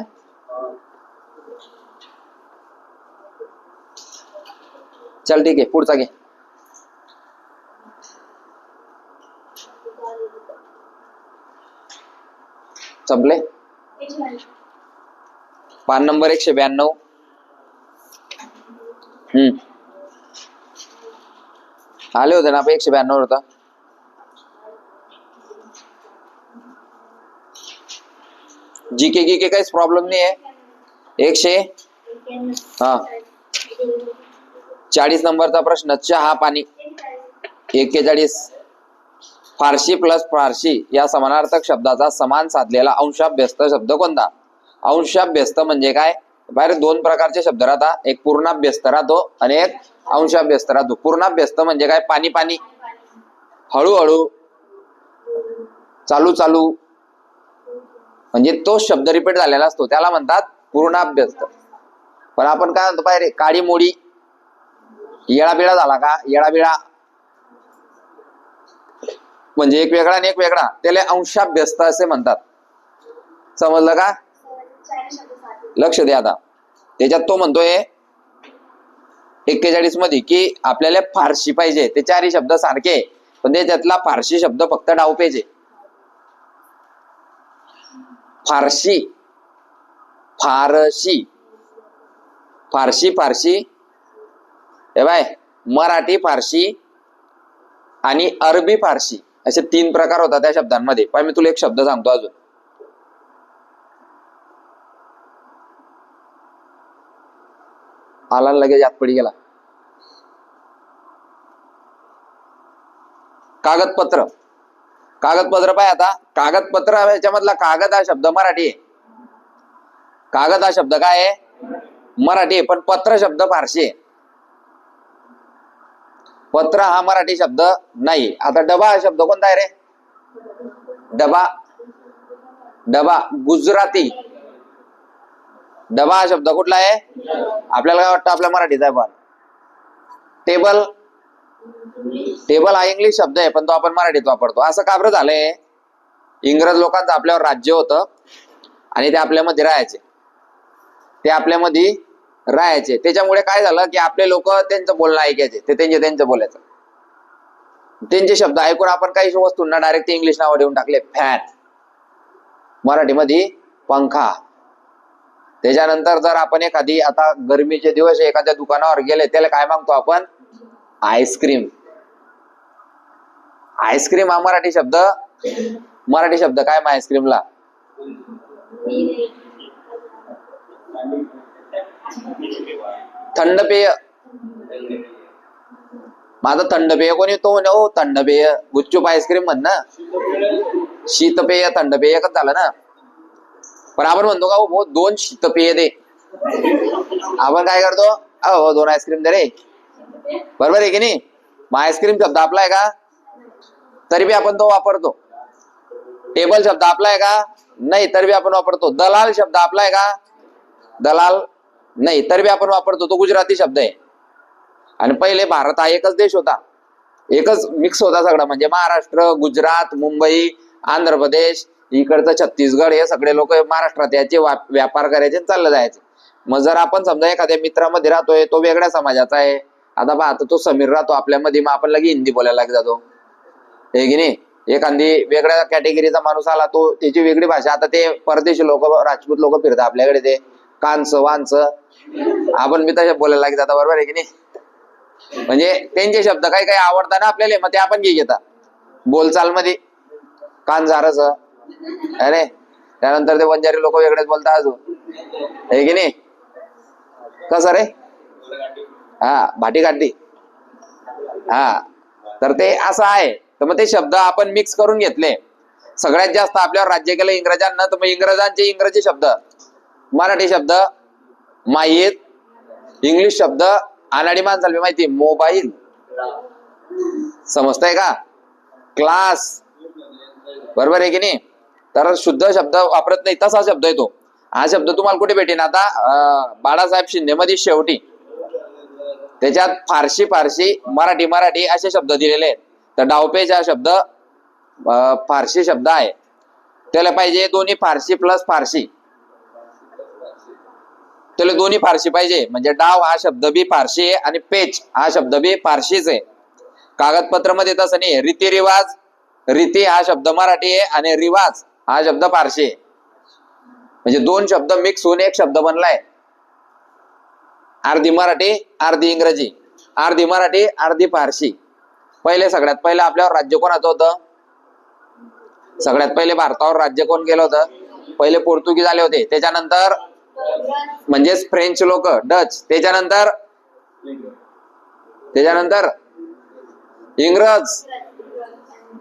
चल ठीक आहे, पुढचा घे. संपले. पान नंबर 192. आले होते ना आपण 192 होता. जीके गी के काहीच प्रॉब्लेम नाही आहे. 140 नंबरचा प्रश्न, चहा पाणी. 41. फारशी प्लस फारशी या समानार्थक शब्दाचा समान साधलेला अंशाभ्यस्त शब्द कोणता? अंशाभ्यस्त म्हणजे काय? बाहेर दोन प्रकारचे शब्द राहतात, एक पूर्णाभ्यस्त राहतो आणि एक अंशाभ्यस्त राहतो. पूर्णाभ्यस्त म्हणजे काय? पाणी पाणी, हळूहळू, चालू चालू, म्हणजे तो शब्द रिपीट झालेला असतो, त्याला म्हणतात पूर्णाभ्यस्त. पण आपण काय म्हणतो बाहेर, काळी मोडी, येळाबिळा झाला का, येळाबिळा म्हणजे एक वेगळा आणि एक वेगळा, त्याला अंशाभ्यस्त असे म्हणतात. समजलं का? लक्ष द्या आता. त्याच्यात तो म्हणतोय 41 मध्ये की आपल्याला फारशी पाहिजे, ते चारही शब्द सारखे, पण त्याच्यातला फारशी शब्द फक्त डावपेचे. फारशी, फारशी, फारशी फारशी, हे बाय, मराठी फारशी आणि अरबी फारशी असे 3 प्रकार होतात त्या शब्दांमध्ये. पण मी तुला एक शब्द सांगतो अजून. आला लगेच यात पडी गेला. कागदपत्र. कागदपत्र पाय आता, कागदपत्र याच्यामधला कागद हा शब्द मराठी आहे. कागद हा शब्द काय आहे? मराठी आहे. पण पत्र शब्द फारशी आहे. पत्र हा मराठी शब्द नाही. आता डबा हा शब्द कोणता आहे रे? डबा, डबा गुजराती. डबा हा शब्द कुठला आहे? आपल्याला काय वाटतं आपल्या मराठीचा आहे. पण टेबल, टेबल हा इंग्लिश शब्द आहे, पण तो आपण मराठीत वापरतो. असं का बरं झालंय? इंग्रज लोकांचं आपल्यावर राज्य होतं आणि ते आपल्यामध्ये राहायचे, ते आपल्यामध्ये राहायचे. त्याच्यामुळे काय झालं की आपले लोक त्यांचं बोलणं ऐकायचे, ते त्यांचं बोलायचं. त्यांचे शब्द ऐकून आपण काही वस्तूंना डायरेक्ट इंग्लिश नाव देऊन टाकले. फॅन मराठीमध्ये पंखा. त्याच्यानंतर जर आपण एखादी, आता गरमीचे दिवस एखाद्या दुकानावर गेले, त्याला काय मागतो आपण? आईस्क्रीम. आईस्क्रीम हा मराठी शब्द, मराठी शब्द काय मग आईस्क्रीमला? थंड पेय. माझं थंड पेय कोणी तो हो, थंड पेय गुपचूप आईस्क्रीम म्हण ना. शीतपेय थंड पेय एकच झालं ना. पण आपण म्हणतो का हो 2 शीतपेय दे. आपण काय करतो? अहो 2 आईस्क्रीम दे रे. बरोबर आहे की नाही? मग आईस्क्रीम शब्द आपला आहे का? तरी बी आपण तो वापरतो. टेबल शब्द आपला आहे का? नाही, तरी बी आपण वापरतो. दलाल शब्द आपला आहे का? दलाल नाही, तरी बी आपण वापरतो. तो गुजराती शब्द आहे. आणि पहिले भारत हा एकच देश होता, एकच मिक्स होता सगळं. म्हणजे महाराष्ट्र, गुजरात, मुंबई, आंध्र प्रदेश, इकडचं छत्तीसगड, हे सगळे लोक महाराष्ट्रात याचे व्यापार करायचे, चाललं जायचे. मग जर आपण समजा एखाद्या मित्रामध्ये राहतोय, तो वेगळ्या समाजाचा आहे. आता पहा, तो समीर राहतो आपल्यामध्ये, मग आपण लगे हिंदी बोलायला लाग जातो, हे की नाही? एखादी वेगळ्या कॅटेगरीचा माणूस आला, तो त्याची वेगळी भाषा. आता ते परदेशी लोक, राजपूत लोक फिरतात आपल्याकडे, ते कांच वांच, आपण मी तसे बोलायला लाग जाता. बरोबर आहे की नाही? म्हणजे त्यांचे शब्द काही काही आवडतात ना आपल्याला, मग ते आपण घेतात बोलचाल मध्ये. कांझारच, अरे त्यानंतर ते वंजारी लोक वेगळेच बोलतात अजून, हे की नाही? कसं रे? हा, भाटी काठी. हा, तर ते असं आहे. तर मग ते शब्द आपण मिक्स करून घेतले. सगळ्यात जास्त आपल्यावर राज्य केलं इंग्रजांना, तर मग इंग्रजांचे इंग्रजी शब्द, मराठी शब्द माहीत, इंग्लिश शब्द अनाडी माणसाला माहिती, मोबाईल, समजताय का? क्लास, बरोबर आहे की नाही? तर शुद्ध शब्द वापरत नाही, तसा शब्द आहे तो. हा शब्द तुम्हाला कुठे भेटेन? आता बाळासाहेब शिंदे मध्ये शेवटी, त्याच्यात फारशी फारशी, मराठी मराठी असे शब्द दिलेले आहेत. तर डावपेच हा शब्द फारशी शब्द आहे. त्याला पाहिजे दोन्ही फारशी प्लस फारशी, त्याला दोन्ही फारशी पाहिजे. म्हणजे डाव हा शब्द बी फारशी आहे आणि पेच हा शब्द बी फारशीच आहे. कागदपत्र मध्ये तसं नाही. रीतिरिवाज, रीती हा शब्द मराठी आहे आणि रिवाज हा शब्द फारशी आहे. म्हणजे 2 शब्द मिक्स होऊन एक शब्द बनलाय. अर्धी मराठी अर्धी इंग्रजी, अर्धी मराठी अर्धी फारसी. सगळ्यात पहिले आपल्यावर राज्य कोणाचं होतं? सगळ्यात पहिले भारतावर राज्य कोण केलं होतं? पहिले पोर्तुगीज आले होते, त्याच्यानंतर म्हणजेच फ्रेंच लोक, डच, त्याच्यानंतर इंग्रज,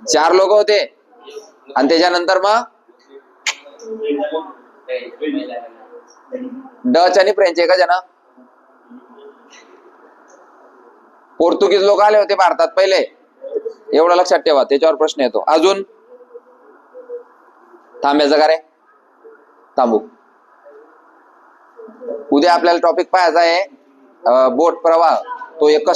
4 लोक होते. आणि त्याच्यानंतर मग डच आणि फ्रेंच एका जण. पोर्तुगीज लोक आले होते भारतात पहिले, एवढं लक्षात ठेवा, त्याच्यावर प्रश्न येतो. अजून थांबायचं का रे? थांबू. उद्या आपल्याला टॉपिक पाहायचा आहे बोट प्रवाह, तो एकच